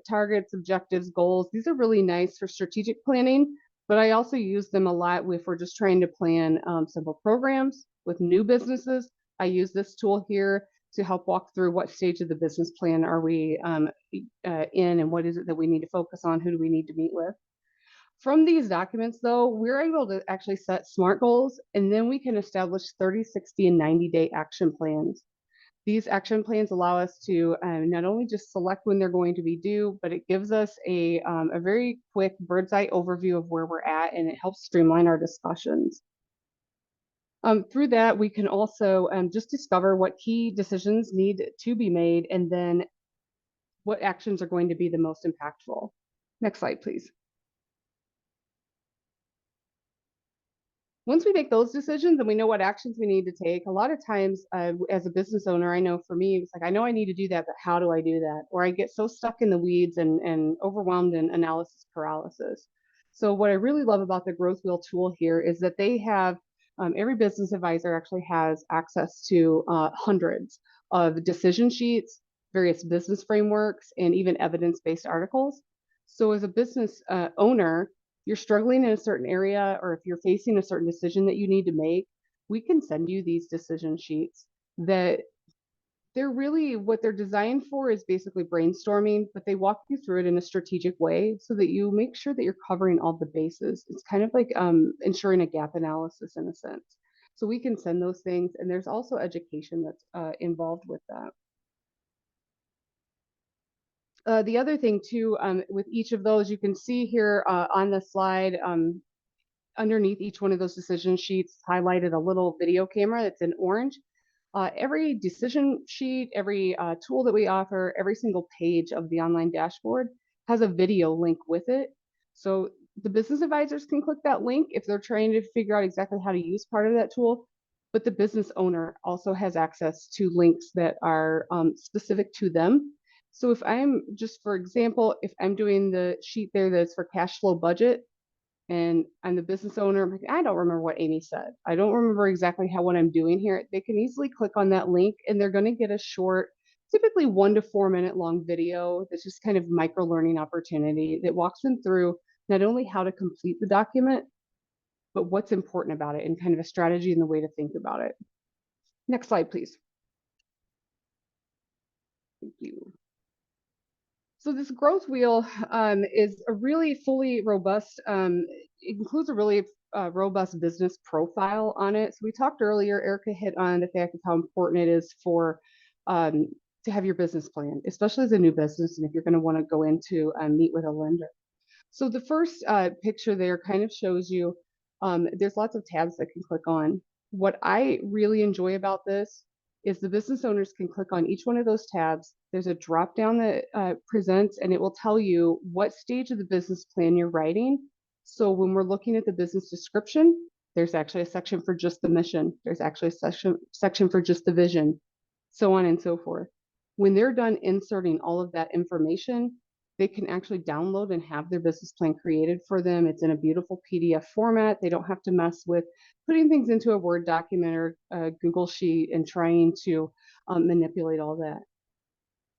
targets, objectives, goals. These are really nice for strategic planning, but I also use them a lot if we're just trying to plan simple programs with new businesses. I use this tool here to help walk through what stage of the business plan are we in, and what is it that we need to focus on, who do we need to meet with. From these documents, though, we're able to actually set SMART goals, and then we can establish 30, 60, and 90-day action plans. These action plans allow us to not only just select when they're going to be due, but it gives us a very quick bird's eye overview of where we're at, and it helps streamline our discussions. Through that, we can also just discover what key decisions need to be made, and then what actions are going to be the most impactful. Next slide, please. Once we make those decisions and we know what actions we need to take, a lot of times as a business owner, I know for me, it's like, I know I need to do that, but how do I do that? Or I get so stuck in the weeds and overwhelmed in analysis paralysis. So what I really love about the Growth Wheel tool here is that they have, every business advisor actually has access to hundreds of decision sheets, various business frameworks, and even evidence-based articles. So as a business owner, you're struggling in a certain area, or if you're facing a certain decision that you need to make, we can send you these decision sheets that they're really, what they're designed for is basically brainstorming, but they walk you through it in a strategic way so that you make sure that you're covering all the bases. It's kind of like ensuring a gap analysis in a sense. So we can send those things, and there's also education that's involved with that. The other thing too, with each of those, you can see here on the slide, underneath each one of those decision sheets, highlighted a little video camera that's in orange. Every decision sheet, every tool that we offer, every single page of the online dashboard has a video link with it. So the business advisors can click that link if they're trying to figure out exactly how to use part of that tool. But the business owner also has access to links that are specific to them. So if I'm just, for example, if I'm doing the sheet there that's for cash flow budget, and I'm the business owner, I'm like, I don't remember what Amy said. I don't remember exactly what I'm doing here. They can easily click on that link, and they're going to get a short, typically 1 to 4 minute long video that's just kind of micro learning opportunity that walks them through not only how to complete the document, but what's important about it and kind of a strategy and the way to think about it. Next slide, please. Thank you. So this growth wheel is a really fully robust, it includes a really robust business profile on it. So we talked earlier, Ericka hit on the fact of how important it is for to have your business plan, especially as a new business, and if you're going to want to go into meet with a lender. So the first picture there kind of shows you there's lots of tabs that can click on. What I really enjoy about this is the business owners can click on each one of those tabs. There's a drop down that presents, and it will tell you what stage of the business plan you're writing. So when we're looking at the business description, there's actually a section for just the mission. There's actually a section for just the vision, so on and so forth. When they're done inserting all of that information, they can actually download and have their business plan created for them. It's in a beautiful PDF format. They don't have to mess with putting things into a Word document or a Google Sheet and trying to manipulate all that.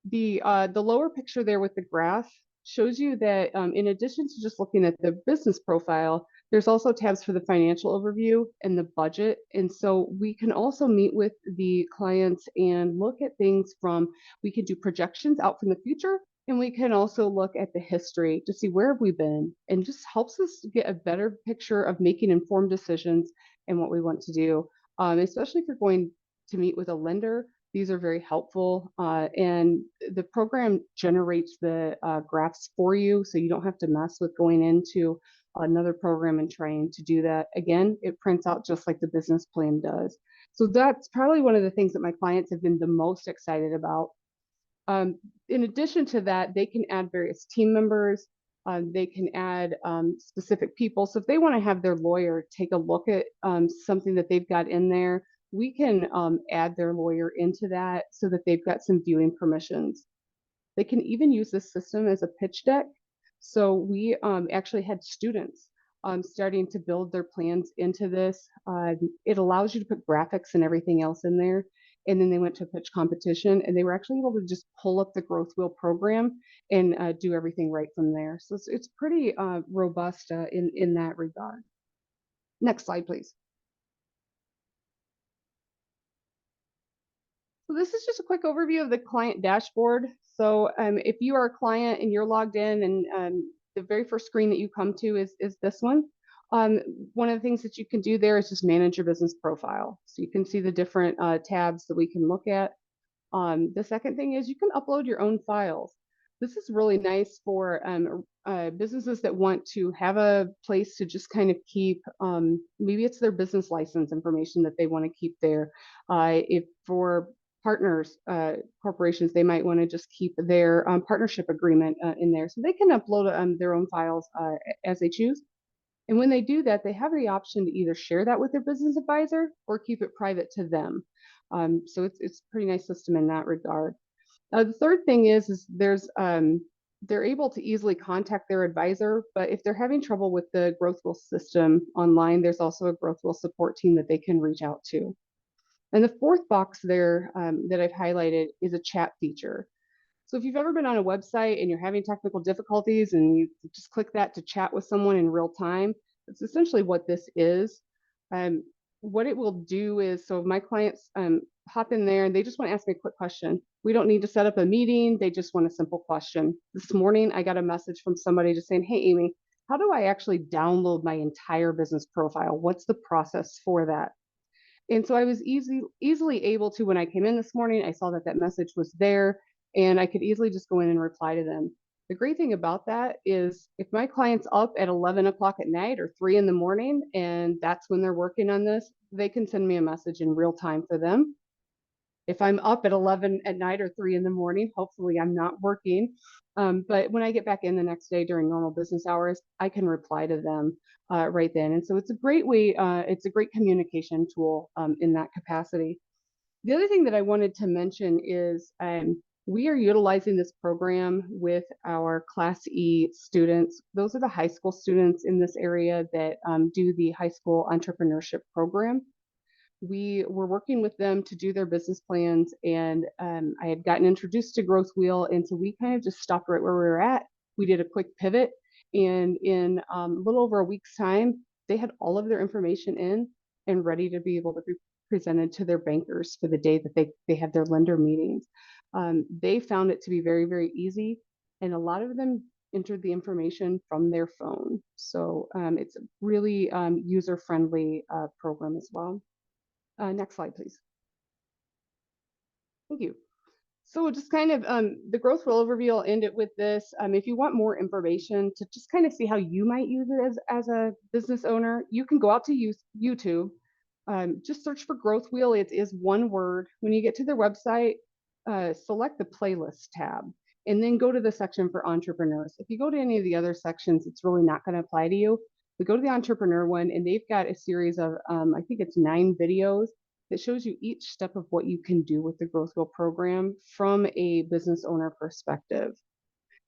The lower picture there with the graph shows you that in addition to just looking at the business profile, there's also tabs for the financial overview and the budget. And so we can also meet with the clients and look at things from, we can do projections out from the future, and we can also look at the history to see where have we been, and just helps us get a better picture of making informed decisions and what we want to do. Especially if you're going to meet with a lender, these are very helpful. And the program generates the graphs for you, so you don't have to mess with going into another program and trying to do that. Again, it prints out just like the business plan does. So that's probably one of the things that my clients have been the most excited about. In addition to that, they can add various team members. They can add specific people. So if they want to have their lawyer take a look at something that they've got in there, we can add their lawyer into that so that they've got some viewing permissions. They can even use this system as a pitch deck. So we actually had students starting to build their plans into this. It allows you to put graphics and everything else in there. And then they went to a pitch competition, and they were actually able to just pull up the growth wheel program and do everything right from there. So it's pretty robust in that regard. Next slide, please. So this is just a quick overview of the client dashboard. So if you are a client and you're logged in, and the very first screen that you come to is this one. One of the things that you can do there is just manage your business profile. So you can see the different tabs that we can look at. The second thing is you can upload your own files. This is really nice for businesses that want to have a place to just kind of keep, maybe it's their business license information that they want to keep there. If for partners, corporations, they might want to just keep their partnership agreement in there. So they can upload their own files as they choose. And when they do that, they have the option to either share that with their business advisor or keep it private to them. So it's a pretty nice system in that regard. The third thing is there's they're able to easily contact their advisor, but if they're having trouble with the growth wheel system online, there's also a growth wheel support team that they can reach out to. And the fourth box there that I've highlighted is a chat feature. So if you've ever been on a website and you're having technical difficulties and you just click that to chat with someone in real time, that's essentially what this is. what it will do is, so my clients hop in there and they just want to ask me a quick question. We don't need to set up a meeting. They just want a simple question. This morning, I got a message from somebody just saying, hey, Amy, how do I actually download my entire business profile? What's the process for that? And so I was easily able to, when I came in this morning, I saw that that message was there and I could easily just go in and reply to them. The great thing about that is if my client's up at 11 o'clock at night or 3 in the morning, and that's when they're working on this, they can send me a message in real time for them. If I'm up at 11 at night or 3 in the morning, hopefully I'm not working. But when I get back in the next day during normal business hours, I can reply to them right then. And so it's a great way, it's a great communication tool in that capacity. The other thing that I wanted to mention is we are utilizing this program with our Class E students. Those are the high school students in this area that do the high school entrepreneurship program. We were working with them to do their business plans, and I had gotten introduced to Growth Wheel, and so we kind of just stopped right where we were at. We did a quick pivot, and in a little over a week's time, they had all of their information in and ready to be able to be presented to their bankers for the day that they had their lender meetings. They found it to be very, very easy, and a lot of them entered the information from their phone. So it's a really user-friendly program as well. Next slide, please. Thank you. So just kind of the Growth Wheel overview, I'll end it with this. If you want more information to just kind of see how you might use it as a business owner, you can go out to YouTube. Just search for Growth Wheel. It is one word. When you get to their website, select the playlist tab and then go to the section for entrepreneurs. If you go to any of the other sections, it's really not going to apply to you. We go to the entrepreneur one, and they've got a series of, I think it's 9 videos that shows you each step of what you can do with the Growth Wheel program from a business owner perspective.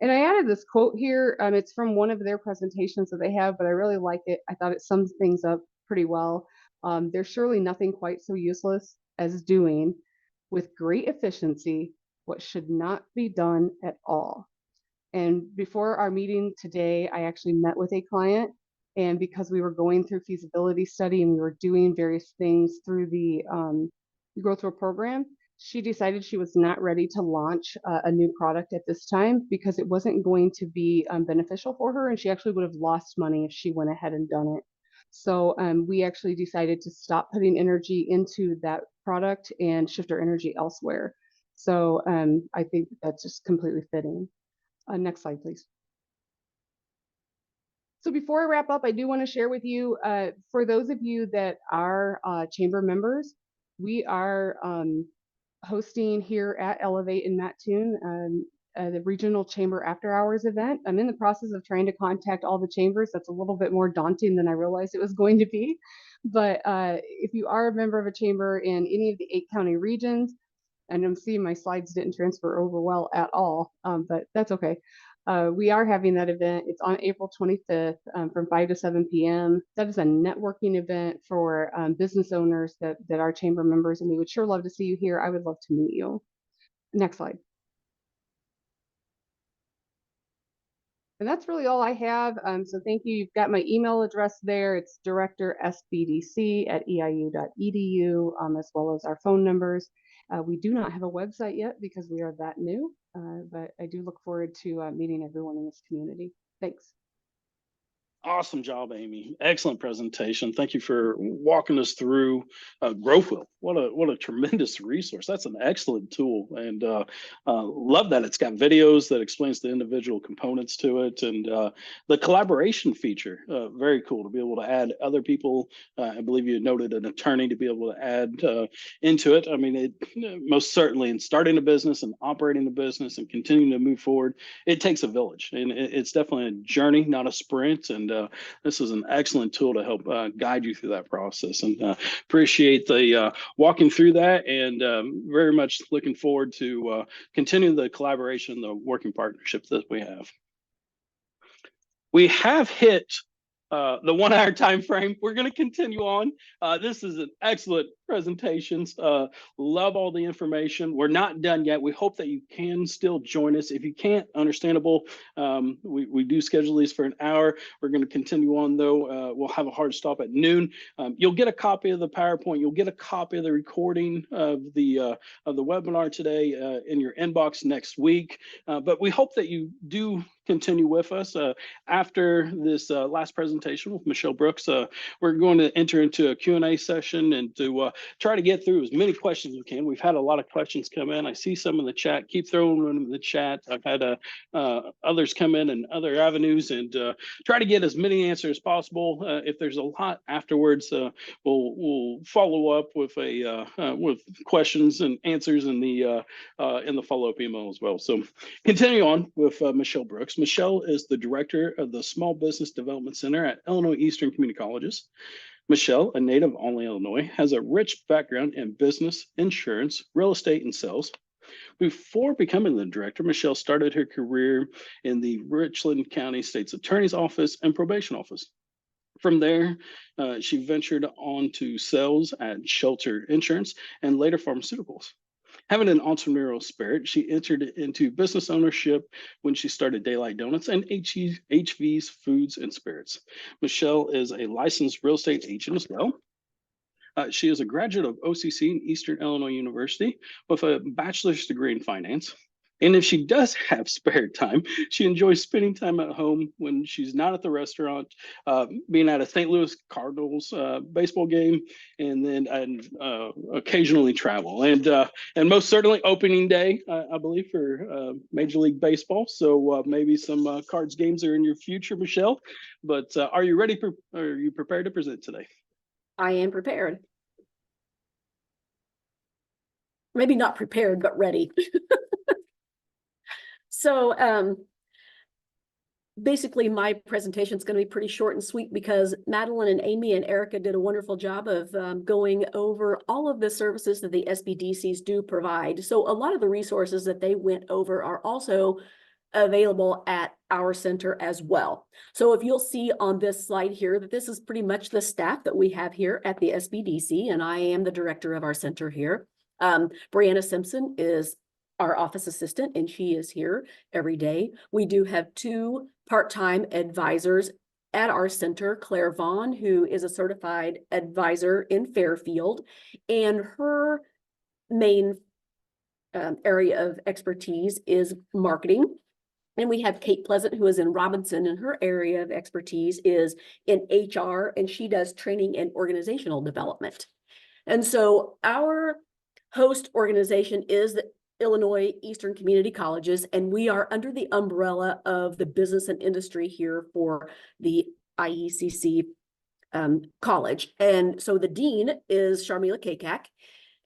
And I added this quote here. It's from one of their presentations that they have, but I really like it. I thought it sums things up pretty well. There's surely nothing quite so useless as doing with great efficiency what should not be done at all. And before our meeting today, I actually met with a client. And because we were going through feasibility study and we were doing various things through the Growth Wheel program, she decided she was not ready to launch a new product at this time because it wasn't going to be beneficial for her, and she actually would have lost money if she went ahead and done it. So we actually decided to stop putting energy into that product and shift our energy elsewhere. So I think that's just completely fitting. Next slide, please. So before I wrap up, I do want to share with you, for those of you that are chamber members, we are hosting here at Elevate in Mattoon, the regional chamber after hours event. I'm in the process of trying to contact all the chambers. That's a little bit more daunting than I realized it was going to be. But if you are a member of a chamber in any of the 8 county regions, and I'm seeing my slides didn't transfer over well at all, but that's okay. We are having that event. It's on April 25th from 5 to 7 p.m. That is a networking event for business owners that are chamber members, and we would sure love to see you here. I would love to meet you. Next slide. And that's really all I have. So thank you. You've got my email address there. It's directorsbdc@eiu.edu, as well as our phone numbers. We do not have a website yet because we are that new, but I do look forward to meeting everyone in this community. Thanks. Awesome job, Amy. Excellent presentation. Thank you for walking us through Growth Wheel. What a tremendous resource. That's an excellent tool, and love that it's got videos that explains the individual components to it, and the collaboration feature. Very cool to be able to add other people. I believe you noted an attorney to be able to add into it. I mean, it most certainly in starting a business and operating a business and continuing to move forward, it takes a village, and it's definitely a journey, not a sprint. And this is an excellent tool to help guide you through that process, and appreciate the walking through that, and very much looking forward to continue the collaboration, the working partnership that we have. We have hit the 1 hour time frame. We're going to continue on. This is an excellent presentations. Love all the information. We're not done yet. We hope that you can still join us. If you can't, understandable. We do schedule these for an hour. We're going to continue on though. We'll have a hard stop at noon. You'll get a copy of the PowerPoint. You'll get a copy of the recording of the webinar today in your inbox next week. But we hope that you do continue with us. After this last presentation with Michelle Brooks, we're going to enter into a Q&A session and to try to get through as many questions as we can. We've had a lot of questions come in. I see some in the chat. Keep throwing them in the chat. I've had others come in other avenues, and try to get as many answers as possible. If there's a lot afterwards, we'll follow up with with questions and answers in the follow-up email as well. So continue on with Michelle Brooks. Michelle is the director of the Small Business Development Center at Illinois Eastern Community Colleges. Michelle, a native of Olney, Illinois, has a rich background in business, insurance, real estate, and sales. Before becoming the director, Michelle started her career in the Richland County State's Attorney's Office and Probation Office. From there, she ventured on to sales at Shelter Insurance and later pharmaceuticals. Having an entrepreneurial spirit, she entered into business ownership when she started Daylight Donuts and HV's Foods and Spirits. Michelle is a licensed real estate agent as well. She is a graduate of OCC and Eastern Illinois University with a bachelor's degree in finance. And if she does have spare time, she enjoys spending time at home when she's not at the restaurant, being at a St. Louis Cardinals baseball game, and then occasionally travel. And most certainly opening day, I believe, for Major League Baseball. So maybe some Cards games are in your future, Michelle. But are you ready? Are you prepared to present today? I am prepared. Maybe not prepared, but ready. So basically my presentation is going to be pretty short and sweet because Madeleine and Amy and Ericka did a wonderful job of going over all of the services that the SBDCs do provide. So a lot of the resources that they went over are also available at our center as well. So if you'll see on this slide here that this is pretty much the staff that we have here at the SBDC, and I am the director of our center here. Brianna Simpson is our office assistant, and she is here every day. We do have 2 part-time advisors at our center, Claire Vaughn, who is a certified advisor in Fairfield, and her main area of expertise is marketing. And we have Kate Pleasant, who is in Robinson, and her area of expertise is in HR, and she does training and organizational development. And so our host organization is the Illinois Eastern Community Colleges, and we are under the umbrella of the business and industry here for the IECC college. And so the dean is Sharmila Kakak,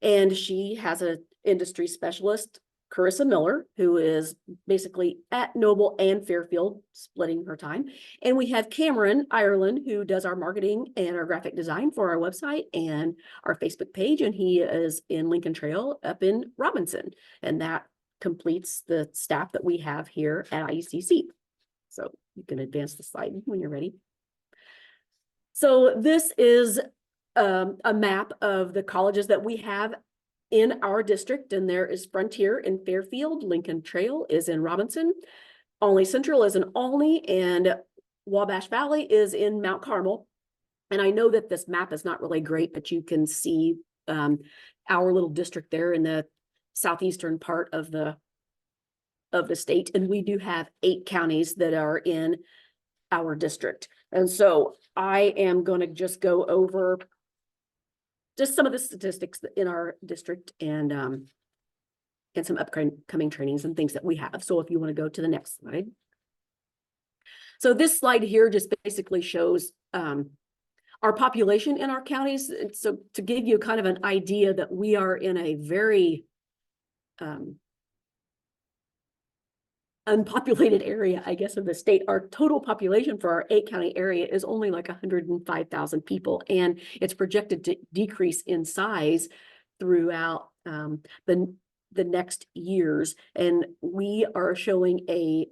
and she has an industry specialist, Carissa Miller, who is basically at Noble and Fairfield, splitting her time. And we have Cameron Ireland, who does our marketing and our graphic design for our website and our Facebook page. And he is in Lincoln Trail up in Robinson. And that completes the staff that we have here at IECC. So you can advance the slide when you're ready. So this is a map of the colleges that we have in our district, and there is Frontier in Fairfield, Lincoln Trail is in Robinson, Olney Central is in Olney, and Wabash Valley is in Mount Carmel. And I know that this map is not really great, but you can see our little district there in the southeastern part of the state. And we do have 8 counties that are in our district. And so I am going to just go over just some of the statistics in our district and some upcoming trainings and things that we have. So if you want to go to the next slide. So this slide here just basically shows our population in our counties. And so to give you kind of an idea that we are in a very unpopulated area, I guess, of the state. Our total population for our 8-county area is only like 105,000 people, and it's projected to decrease in size throughout the next years. And we are showing a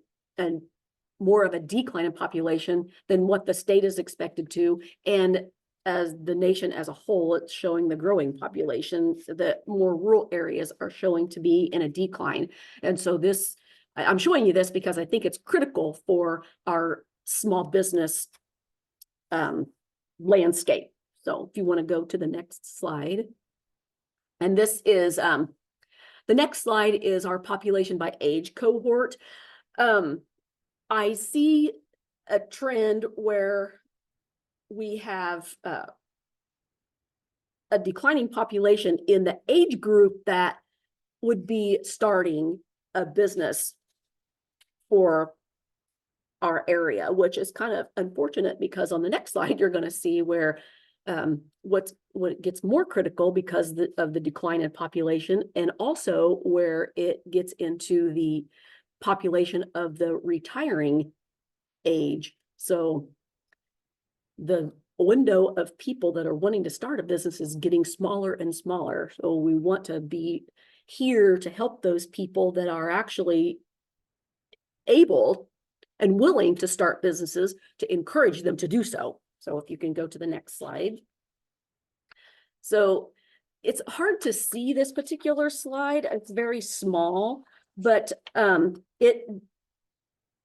more of a decline in population than what the state is expected to. And as the nation as a whole, it's showing the growing population. The more rural areas are showing to be in a decline. And so this, I'm showing you this because I think it's critical for our small business landscape. So if you want to go to the next slide. And this is, the next slide is our population by age cohort. I see a trend where we have a declining population in the age group that would be starting a business for our area, which is kind of unfortunate because on the next slide, you're going to see where what gets more critical because of the decline in population, and also where it gets into the population of the retiring age. So the window of people that are wanting to start a business is getting smaller and smaller. So we want to be here to help those people that are actually able and willing to start businesses, to encourage them to do so. So if you can go to the next slide. So it's hard to see this particular slide. It's very small, but it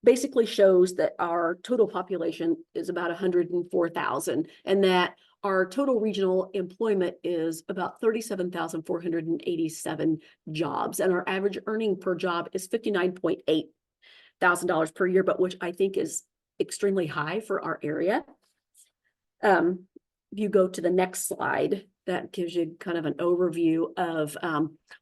basically shows that our total population is about 104,000, and that our total regional employment is about 37,487 jobs, and our average earning per job is $59,800 per year, but which I think is extremely high for our area. If you go to the next slide, that gives you kind of an overview of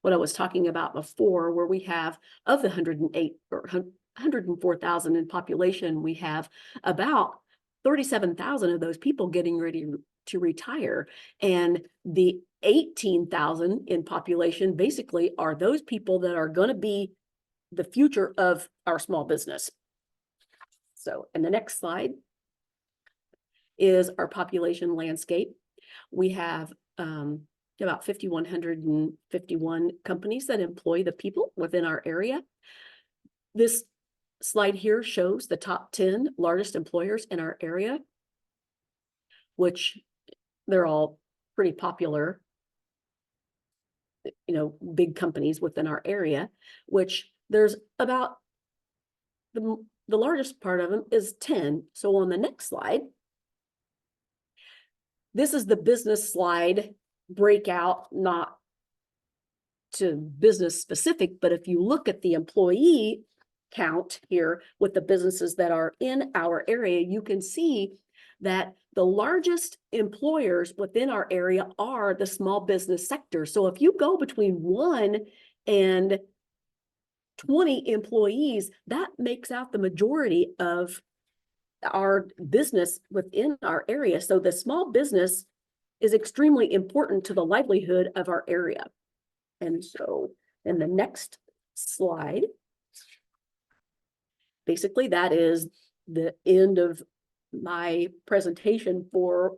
what I was talking about before, where we have of the 104,000 in population, we have about 37,000 of those people getting ready to retire. And the 18,000 in population basically are those people that are going to be the future of our small business. So, and the next slide is our population landscape. We have about 5,151 companies that employ the people within our area. This slide here shows the top 10 largest employers in our area, which they're all pretty popular, you know, big companies within our area, which there's about the largest part of them is 10. So on the next slide, this is the business slide breakout, not to business specific, but if you look at the employee count here with the businesses that are in our area, you can see that the largest employers within our area are the small business sector. So if you go between 1 and 20 employees, that makes out the majority of our business within our area. So the small business is extremely important to the livelihood of our area. And so in the next slide, basically that is the end of my presentation for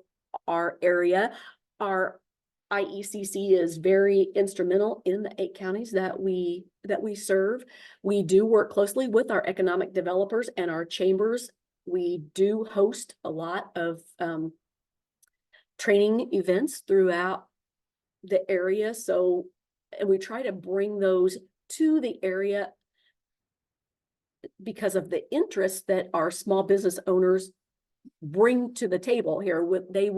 our area. Our IECC is very instrumental in the 8 counties that we serve. We do work closely with our economic developers and our chambers. We do host a lot of training events throughout the area. So, and we try to bring those to the area because of the interest that our small business owners bring to the table here. They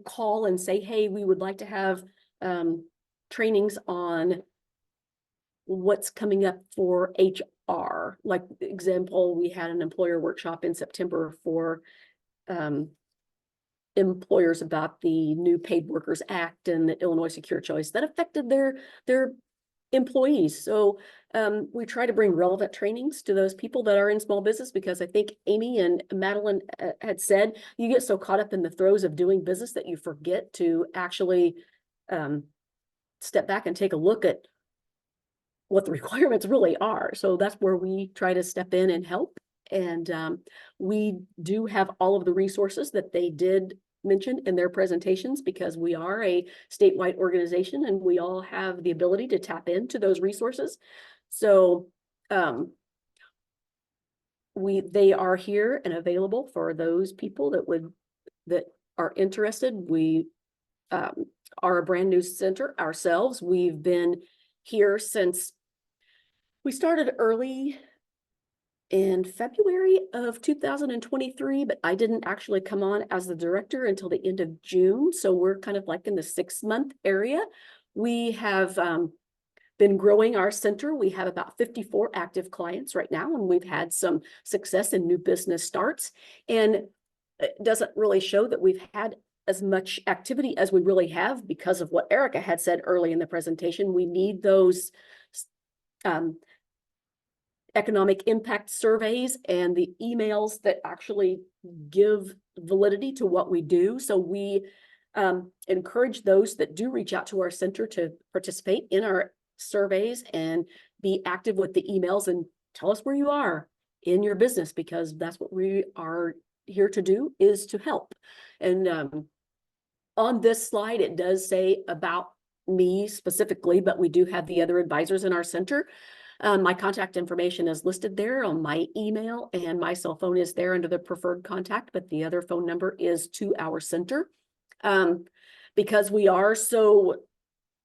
call and say, hey, we would like to have trainings on what's coming up for HR. Like example, we had an employer workshop in September for employers about the new Paid Workers Act and the Illinois Secure Choice that affected their employees. So we try to bring relevant trainings to those people that are in small business, because I think Amy and Madeleine had said, you get so caught up in the throes of doing business that you forget to actually step back and take a look at what the requirements really are. So that's where we try to step in and help. And we do have all of the resources that they did mention in their presentations, because we are a statewide organization and we all have the ability to tap into those resources. So they are here and available for those people that are interested, we are a brand new center ourselves. We've been here since we started early in February of 2023, but I didn't actually come on as the director until the end of June. So we're kind of like in the 6-month area. We have been growing our center. We have about 54 active clients right now, and we've had some success in new business starts. And it doesn't really show that we've had as much activity as we really have because of what Ericka had said early in the presentation. We need those economic impact surveys and the emails that actually give validity to what we do. So we encourage those that do reach out to our center to participate in our surveys and be active with the emails and tell us where you are in your business, because that's what we are here to do, is to help. And on this slide, it does say about me specifically, but we do have the other advisors in our center. My contact information is listed there on my email, and my cell phone is there under the preferred contact, but the other phone number is to our center. Because we are so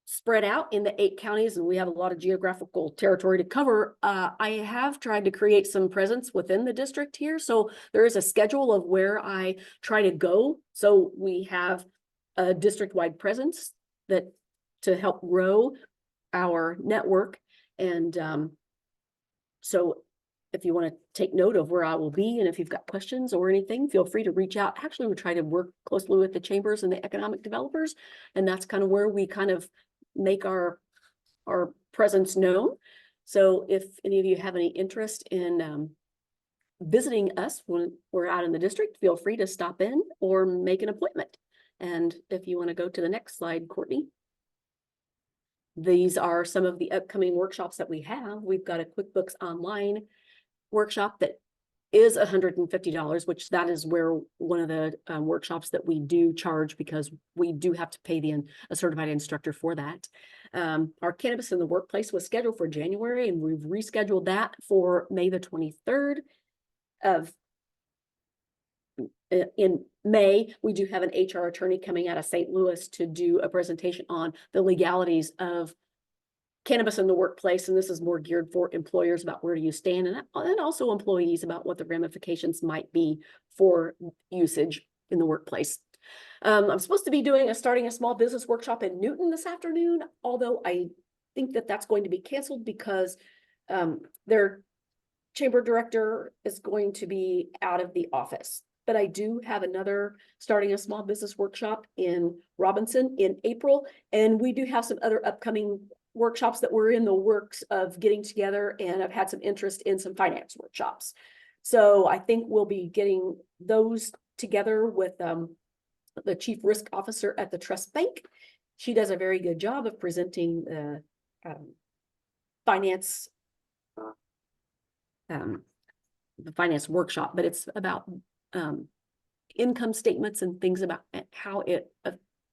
spread out in the 8 counties and we have a lot of geographical territory to cover, I have tried to create some presence within the district here. So there is a schedule of where I try to go. So we have a district-wide presence that to help grow our network. And so if you want to take note of where I will be, and if you've got questions or anything, feel free to reach out. Actually, we try to work closely with the chambers and the economic developers, and that's kind of where we kind of make our presence known. So if any of you have any interest in visiting us when we're out in the district, feel free to stop in or make an appointment. And if you want to go to the next slide, Courtney. These are some of the upcoming workshops that we have. We've got a QuickBooks Online workshop that is $150, which that is where one of the workshops that we do charge, because we do have to pay a certified instructor for that. Our Cannabis in the Workplace was scheduled for January, and we've rescheduled that for May the 23rd of in May. We do have an HR attorney coming out of St. Louis to do a presentation on the legalities of cannabis in the workplace. And this is more geared for employers about where do you stand, and also employees about what the ramifications might be for usage in the workplace. I'm supposed to be starting a small business workshop in Newton this afternoon, although I think that that's going to be canceled because their chamber director is going to be out of the office. But I do have starting a small business workshop in Robinson in April. And we do have some other upcoming workshops that we're in the works of getting together, and I've had some interest in some finance workshops. So I think we'll be getting those together with the chief risk officer at the Trust Bank. She does a very good job of presenting the finance workshop, but it's about income statements and things about how it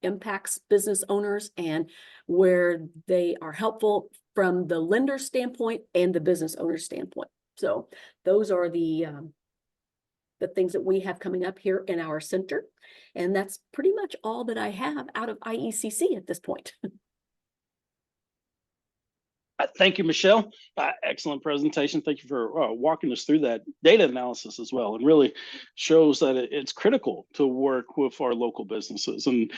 impacts business owners and where they are helpful from the lender standpoint and the business owner standpoint. So those are the things that we have coming up here in our center. And that's pretty much all that I have out of IECC at this point. Thank you, Michelle. Excellent presentation. Thank you for walking us through that data analysis as well. It really shows that it's critical to work with our local businesses and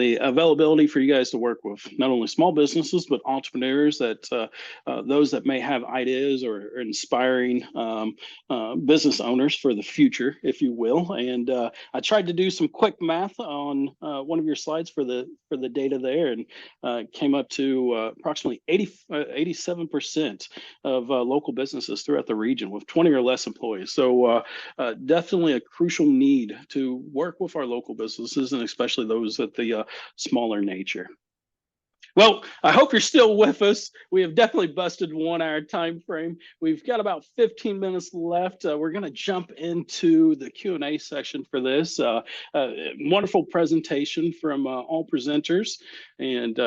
the availability for you guys to work with not only small businesses, but entrepreneurs, that those that may have ideas or inspiring business owners for the future, if you will. And I tried to do some quick math on one of your slides for the data there, and came up to approximately 87% of local businesses throughout the region with 20 or less employees. So definitely a crucial need to work with our local businesses, and especially those at the smaller nature. Well, I hope you're still with us. We have definitely busted 1 hour time frame. We've got about 15 minutes left. We're going to jump into the Q&A section for this. Wonderful presentation from all presenters, and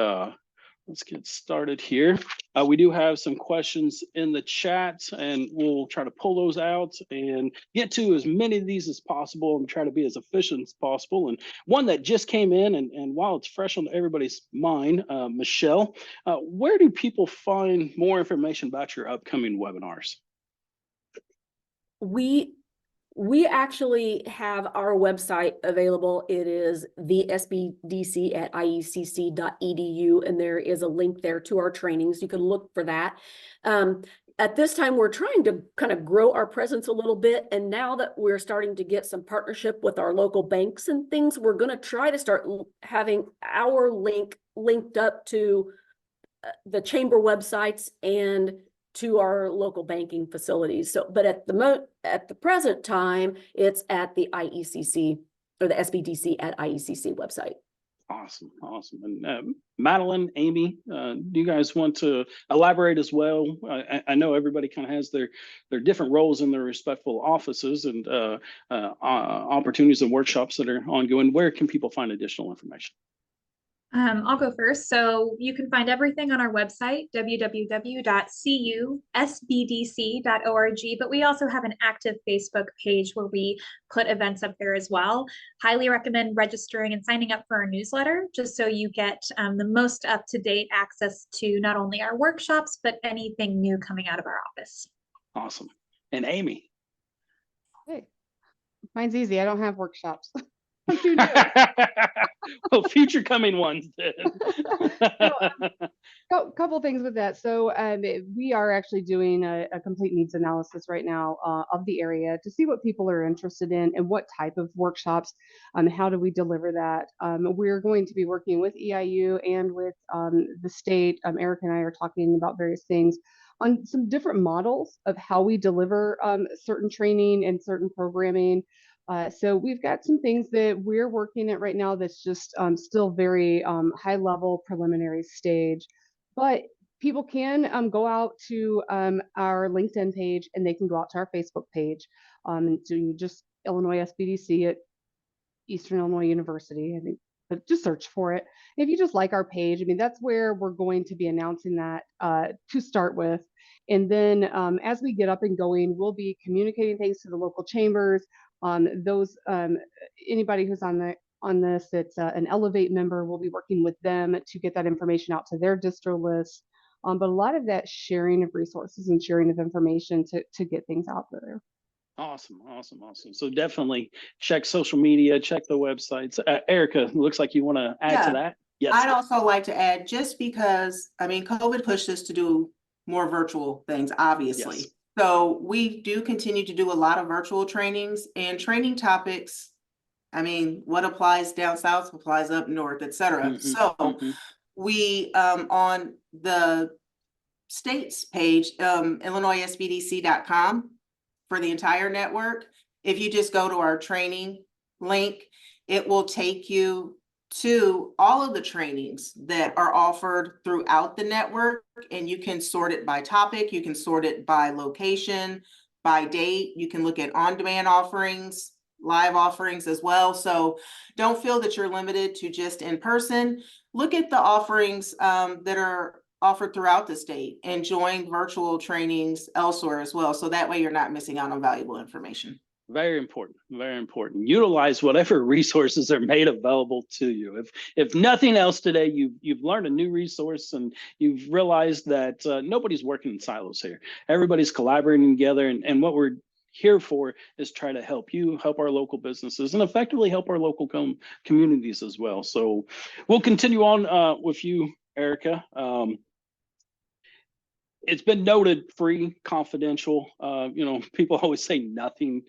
let's get started here. We do have some questions in the chat, and we'll try to pull those out and get to as many of these as possible and try to be as efficient as possible. And one that just came in, and while it's fresh on everybody's mind, Michelle, where do people find more information about your upcoming webinars? We actually have our website available. It is the SBDC at IECC.edu, and there is a link there to our trainings. You can look for that. At this time, we're trying to kind of grow our presence a little bit. And now that we're starting to get some partnership with our local banks and things, we're going to try to start having our link linked up to the chamber websites and to our local banking facilities. So, but at the present time, it's at the IECC or the SBDC at IECC website. Awesome, awesome. And Madeleine, Amy, do you guys want to elaborate as well? I know everybody kind of has their different roles in their respectful offices and opportunities and workshops that are ongoing. Where can people find additional information? I'll go first. So you can find everything on our website, www.cusbdc.org, but we also have an active Facebook page where we put events up there as well. Highly recommend registering and signing up for our newsletter, just so you get the most up-to-date access to not only our workshops, but anything new coming out of our office. Awesome. And Amy? Hey, mine's easy. I don't have workshops. Well, future coming ones then. Couple things with that. So we are actually doing a complete needs analysis right now of the area to see what people are interested in and what type of workshops, how do we deliver that. We're going to be working with EIU and with the state. Ericka and I are talking about various things on some different models of how we deliver certain training and certain programming. So we've got some things that we're working at right now that's just still very high level preliminary stage, but people can go out to our LinkedIn page, and they can go out to our Facebook page. So you just Illinois SBDC at Eastern Illinois University, I think, but just search for it. If you just like our page, I mean, that's where we're going to be announcing that to start with. And then as we get up and going, we'll be communicating things to the local chambers. Anybody who's on this that's an Elevate member, will be working with them to get that information out to their distro list. But a lot of that sharing of resources and sharing of information to get things out there. Awesome, awesome, awesome. So definitely check social media, check the websites. Ericka, looks like you want to add to that. Yes. I'd also like to add, just because, I mean, COVID pushed us to do more virtual things, obviously. Yes. So we do continue to do a lot of virtual trainings and training topics. I mean, what applies down south applies up north, et cetera. So we, on the state's page, IllinoisSBDC.com for the entire network, if you just go to our training link, it will take you to all of the trainings that are offered throughout the network, and you can sort it by topic, you can sort it by location, by date, you can look at on-demand offerings, live offerings as well. So don't feel that you're limited to just in person. Look at the offerings that are offered throughout the state and join virtual trainings elsewhere as well. So that way you're not missing out on valuable information. Very important, very important. Utilize whatever resources are made available to you. If nothing else today, you've learned a new resource, and you've realized that nobody's working in silos here. Everybody's collaborating together, and what we're here for is try to help you, help our local businesses, and effectively help our local communities as well. So we'll continue on with you, Ericka. It's been noted, free, confidential. People always say nothing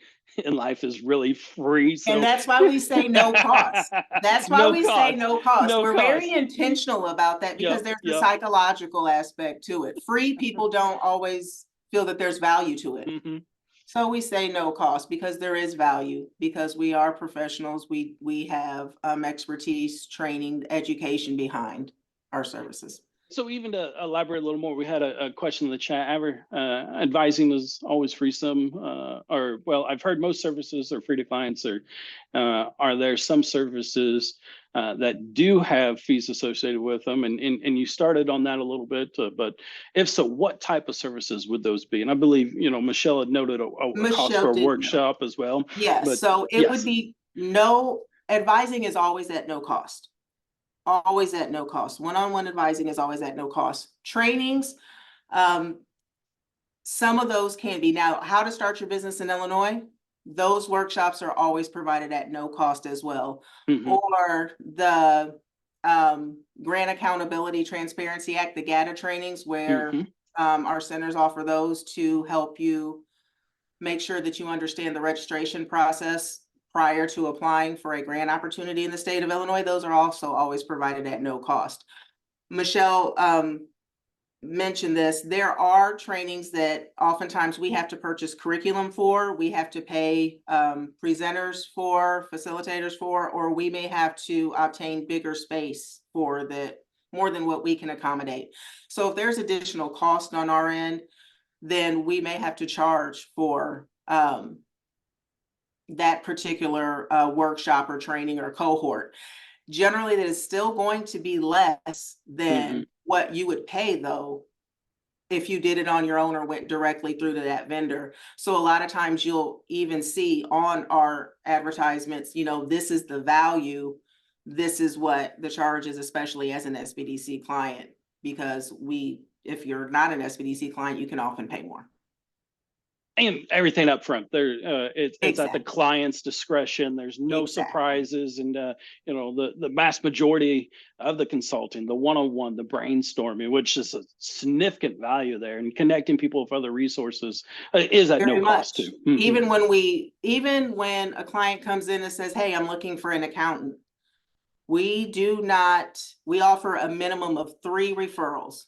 in life is really free. So. And that's why we say no cost. That's why we say no cost. We're very intentional about that, because there's a psychological aspect to it. Free, people don't always feel that there's value to it. So we say no cost because there is value, because we are professionals. We have expertise, training, education behind our services. So even to elaborate a little more, we had a question in the chat. Advising is always free. I've heard most services are free to clients. Or are there some services that do have fees associated with them, and you started on that a little bit, but if so, what type of services would those be? And I believe, you know, Michelle had noted a cost Michelle for a did note. workshop as well. Yes, but so it yes. would be advising is always at no cost. Always at no cost. One-on-one advising is always at no cost. Trainings, some of those can be. Now, how to start your business in Illinois, those workshops are always provided at no cost as well. Or the Grant Accountability Transparency Act, the GATA trainings, where our centers offer those to help you make sure that you understand the registration process prior to applying for a grant opportunity in the state of Illinois. Those are also always provided at no cost. Michelle mentioned this. There are trainings that oftentimes we have to purchase curriculum for, we have to pay presenters for, facilitators for, or we may have to obtain bigger space for that, more than what we can accommodate. So if there's additional cost on our end, then we may have to charge for that particular workshop or training or cohort. Generally, that is still going to be less than what you would pay, though, if you did it on your own or went directly through to that vendor. So a lot of times you'll even see on our advertisements, you know, this is the value, this is what the charge is, especially as an SBDC client, because if you're not an SBDC client, you can often pay more. And everything up front there, it's Exactly. at the client's discretion. There's no Exactly. surprises, and you know, the vast majority of the consulting, the one-on-one, the brainstorming, which is a significant value there, and connecting people with other resources is at no cost too. Even when a client comes in and says, "Hey, I'm looking for an accountant," we offer a minimum of 3 referrals.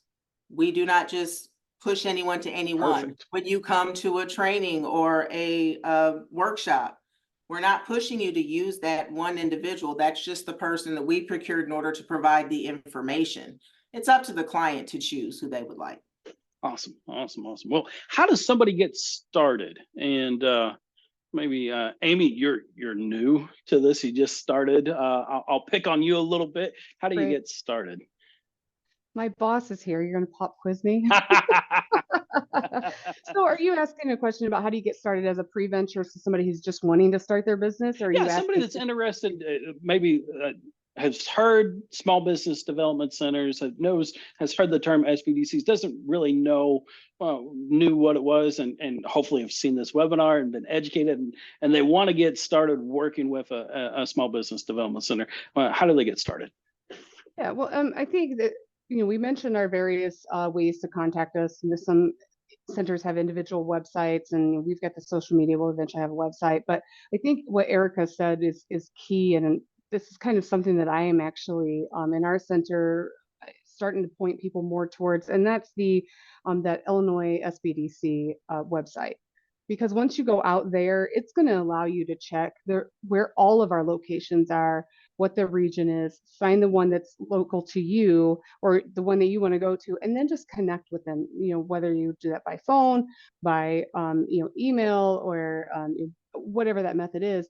We do not just push anyone to anyone. Perfect. When you come to a training or a workshop, we're not pushing you to use that one individual. That's just the person that we procured in order to provide the information. It's up to the client to choose who they would like. Awesome. Well, how does somebody get started? And maybe Amy, you're new to this. You just started. I'll pick on you a little bit. How do you get started? My boss is here. You're going to pop quiz me? So are you asking a question about how do you get started as a pre-venture to somebody who's just wanting to start their business? Or are you somebody that's interested, maybe has heard small business development centers, has heard the term SBDCs, doesn't really knew what it was, and hopefully have seen this webinar and been educated, and they want to get started working with a small business development center. How do they get started? Yeah, well, I think that, you know, we mentioned our various ways to contact us. You know, some centers have individual websites, and we've got the social media. We'll eventually have a website. But I think what Ericka said is key, and this is kind of something that I am actually in our center starting to point people more towards, and that's the that Illinois SBDC website. Because once you go out there, it's going to allow you to check where all of our locations are, what their region is, find the one that's local to you or the one that you want to go to, and then just connect with them. You know, whether you do that by phone, by email, or whatever that method is,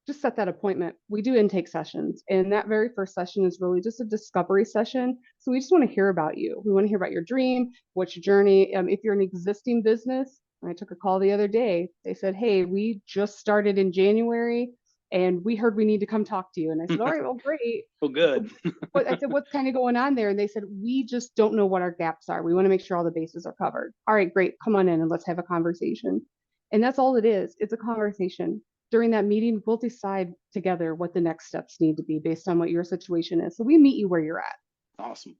just set that appointment. We do intake sessions, and that very first session is really just a discovery session. So we just want to hear about you. We want to hear about your dream, what's your journey. If you're an existing business, I took a call the other day. They said, "Hey, we just started in January and we heard we need to come talk to you." And I said, "All right, well, great." Well, good. But I said, "What's kind of going on there?" And they said, "We just don't know what our gaps are. We want to make sure all the bases are covered." All right, great. Come on in and let's have a conversation. And that's all it is. It's a conversation. During that meeting, we'll decide together what the next steps need to be based on what your situation is. So we meet you where you're at. Awesome.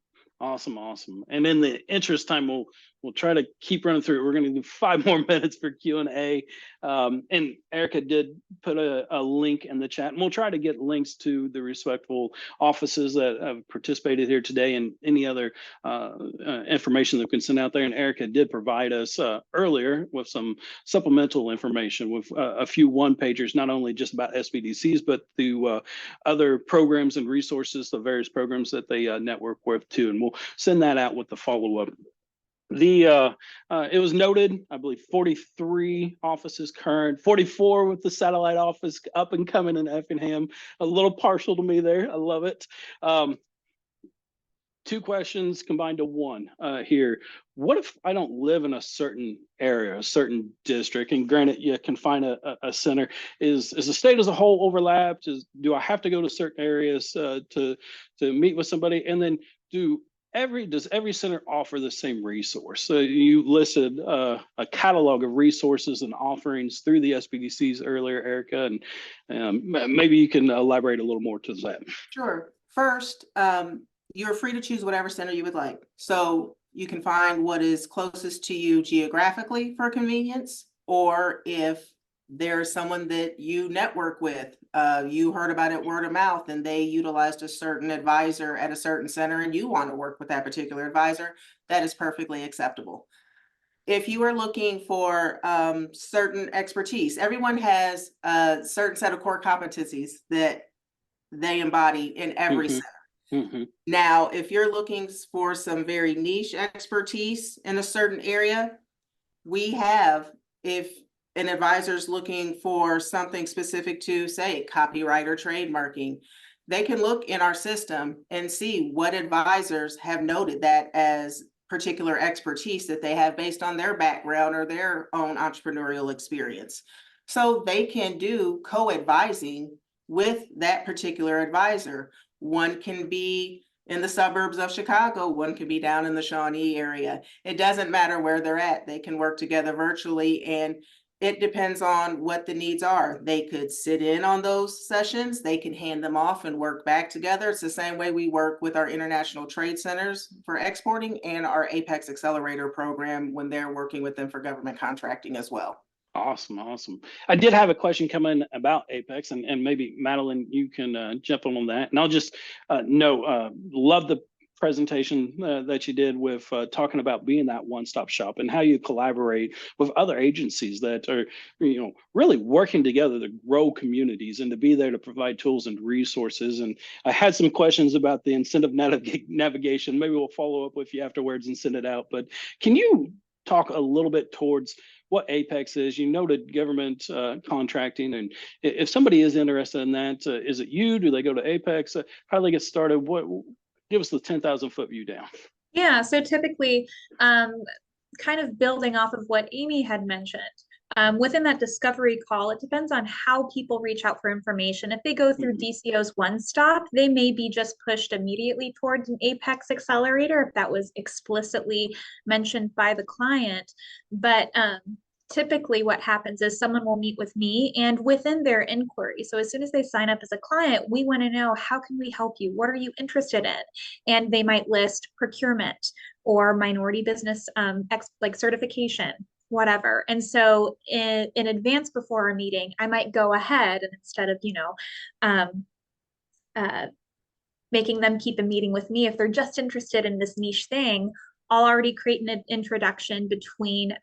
And in the interest time, we'll try to keep running through it. We're going to do 5 more minutes for Q&A. And Ericka did put a link in the chat, and we'll try to get links to the respectful offices that have participated here today and any other information that we can send out there. And Ericka did provide us earlier with some supplemental information with a few one-pagers, not only just about SBDCs, but the other programs and resources, the various programs that they network with too. And we'll send that out with the follow-up It was noted, I believe 43 offices current, 44 with the satellite office up and coming in Effingham. A little partial to me there. I love it. Two questions combined to one here. What if I don't live in a certain area, a certain district? And granted, you can find a center. Is the state as a whole overlapped? Do I have to go to certain areas to meet with somebody? And then does every center offer the same resource? So you listed a catalog of resources and offerings through the SBDCs earlier, Ericka, and maybe you can elaborate a little more to that. Sure. First, you're free to choose whatever center you would like. So you can find what is closest to you geographically for convenience, or if there's someone that you network with, you heard about it word of mouth and they utilized a certain advisor at a certain center and you want to work with that particular advisor, that is perfectly acceptable. If you are looking for certain expertise, everyone has a certain set of core competencies that they embody in every center. Now, if you're looking for some very niche expertise in a certain area, we have, if an advisor is looking for something specific to, say, copyright or trademarking, they can look in our system and see what advisors have noted that as particular expertise that they have based on their background or their own entrepreneurial experience. So they can do co-advising with that particular advisor. One can be in the suburbs of Chicago, one can be down in the Shawnee area. It doesn't matter where they're at. They can work together virtually, and it depends on what the needs are. They could sit in on those sessions. They can hand them off and work back together. It's the same way we work with our international trade centers for exporting and our Apex Accelerator program when they're working with them for government contracting as well. Awesome. I did have a question come in about Apex, and maybe Madeleine, you can jump on that. And I'll just love the presentation that you did with talking about being that one-stop shop and how you collaborate with other agencies that are, really working together to grow communities and to be there to provide tools and resources. And I had some questions about the incentive navigation. Maybe we'll follow up with you afterwards and send it out. But can you talk a little bit towards what Apex is? You noted government contracting, and if somebody is interested in that, is it you? Do they go to Apex? How do they get started? Give us the 10,000-foot view down. Yeah, so typically, kind of building off of what Amy had mentioned, within that discovery call, it depends on how people reach out for information. If they go through DCO's One Stop, they may be just pushed immediately towards an Apex Accelerator if that was explicitly mentioned by the client. But typically what happens is someone will meet with me, and within their inquiry, so as soon as they sign up as a client, we want to know, how can we help you? What are you interested in? And they might list procurement or minority business like certification, whatever. And so in advance before our meeting, I might go ahead and instead of making them keep a meeting with me, if they're just interested in this niche thing, I'll already create an introduction between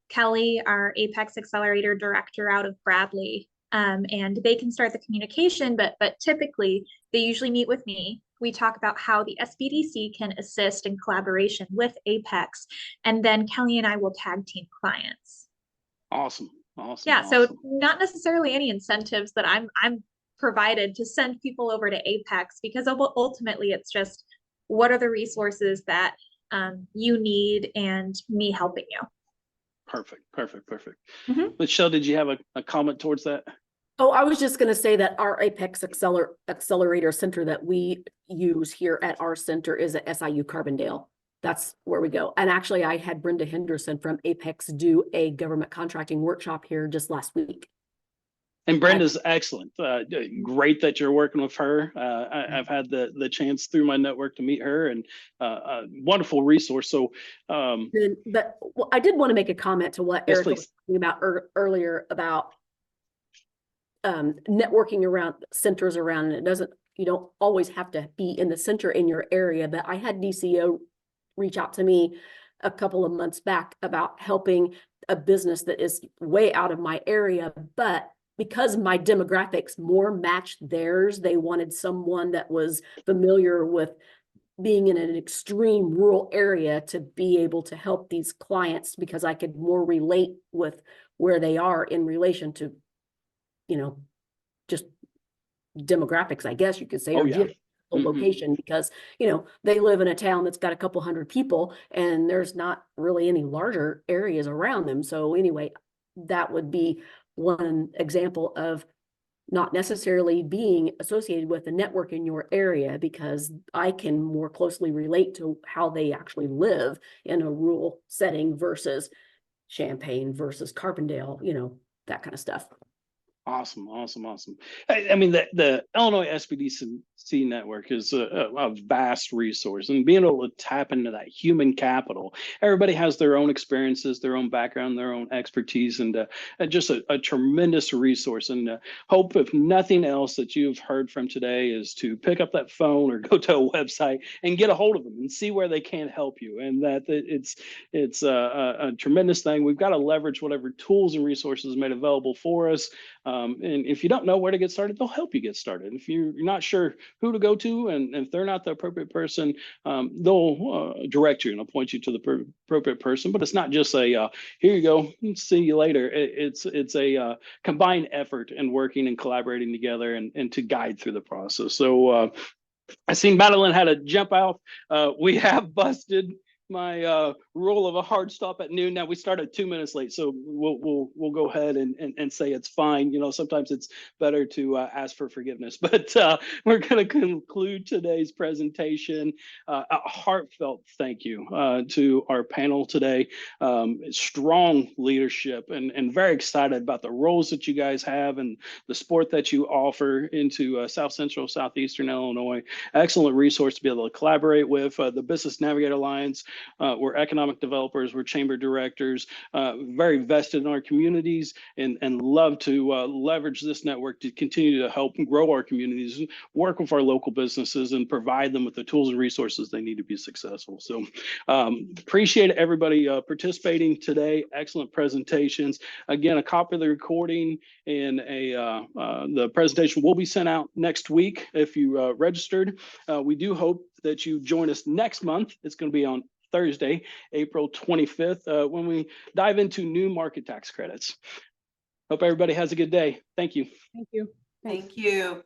Kelly, our Apex Accelerator director out of Bradley, and they can start the communication, but typically they usually meet with me. We talk about how the SBDC can assist in collaboration with Apex, and then Kelly and I will tag team clients. Awesome. Yeah, so not necessarily any incentives that I'm provided to send people over to Apex, because ultimately it's just, what are the resources that you need and me helping you. Perfect. Michelle, did you have a comment towards that? Oh, I was just going to say that our Apex Accelerator Center that we use here at our center is at SIU Carbondale. That's where we go. And actually, I had Brenda Henderson from Apex do a government contracting workshop here just last week. And Brenda's excellent. Great that you're working with her. I've had the chance through my network to meet her, and a wonderful resource. So, but I did want to make a comment to what Ericka was talking about earlier about networking around centers around, and you don't always have to be in the center in your area. But I had DCO reach out to me a couple of months back about helping a business that is way out of my area, but because my demographics more matched theirs, they wanted someone that was familiar with being in an extreme rural area to be able to help these clients because I could more relate with where they are in relation to, you know, just demographics, I guess you could say, Oh, or yeah. location, because, you know, they live in a town that's got a couple hundred people and there's not really any larger areas around them. So anyway, that would be one example of not necessarily being associated with a network in your area, because I can more closely relate to how they actually live in a rural setting versus Champaign versus Carbondale, you know, that kind of stuff. Awesome. I mean, the Illinois SBDC network is a vast resource, and being able to tap into that human capital. Everybody has their own experiences, their own background, their own expertise, and just a tremendous resource. And hope, if nothing else, that you've heard from today is to pick up that phone or go to a website and get a hold of them and see where they can help you. And that it's a tremendous thing. We've got to leverage whatever tools and resources made available for us. And if you don't know where to get started, they'll help you get started. If you're not sure who to go to, and if they're not the appropriate person, they'll direct you and point you to the appropriate person. But it's not just a here you go, see you later. It's a combined effort in working and collaborating together and to guide through the process. So I seen Madeleine had to jump out. We have busted my rule of a hard stop at noon. Now we started 2 minutes late, so we'll go ahead and say it's fine. You know, sometimes it's better to ask for forgiveness. But we're going to conclude today's presentation. A heartfelt thank you to our panel today. Strong leadership, and very excited about the roles that you guys have and the support that you offer into South Central, Southeastern Illinois. Excellent resource to be able to collaborate with. The Business Navigator Alliance. We're economic developers, we're chamber directors, very vested in our communities, and love to leverage this network to continue to help grow our communities, work with our local businesses, and provide them with the tools and resources they need to be successful. So appreciate everybody participating today. Excellent presentations. Again, a copy of the recording and the presentation will be sent out next week if you registered. We do hope that you join us next month. It's going to be on Thursday, April 25th, when we dive into new market tax credits. Hope everybody has a good day. Thank you. Thank you. Thank you.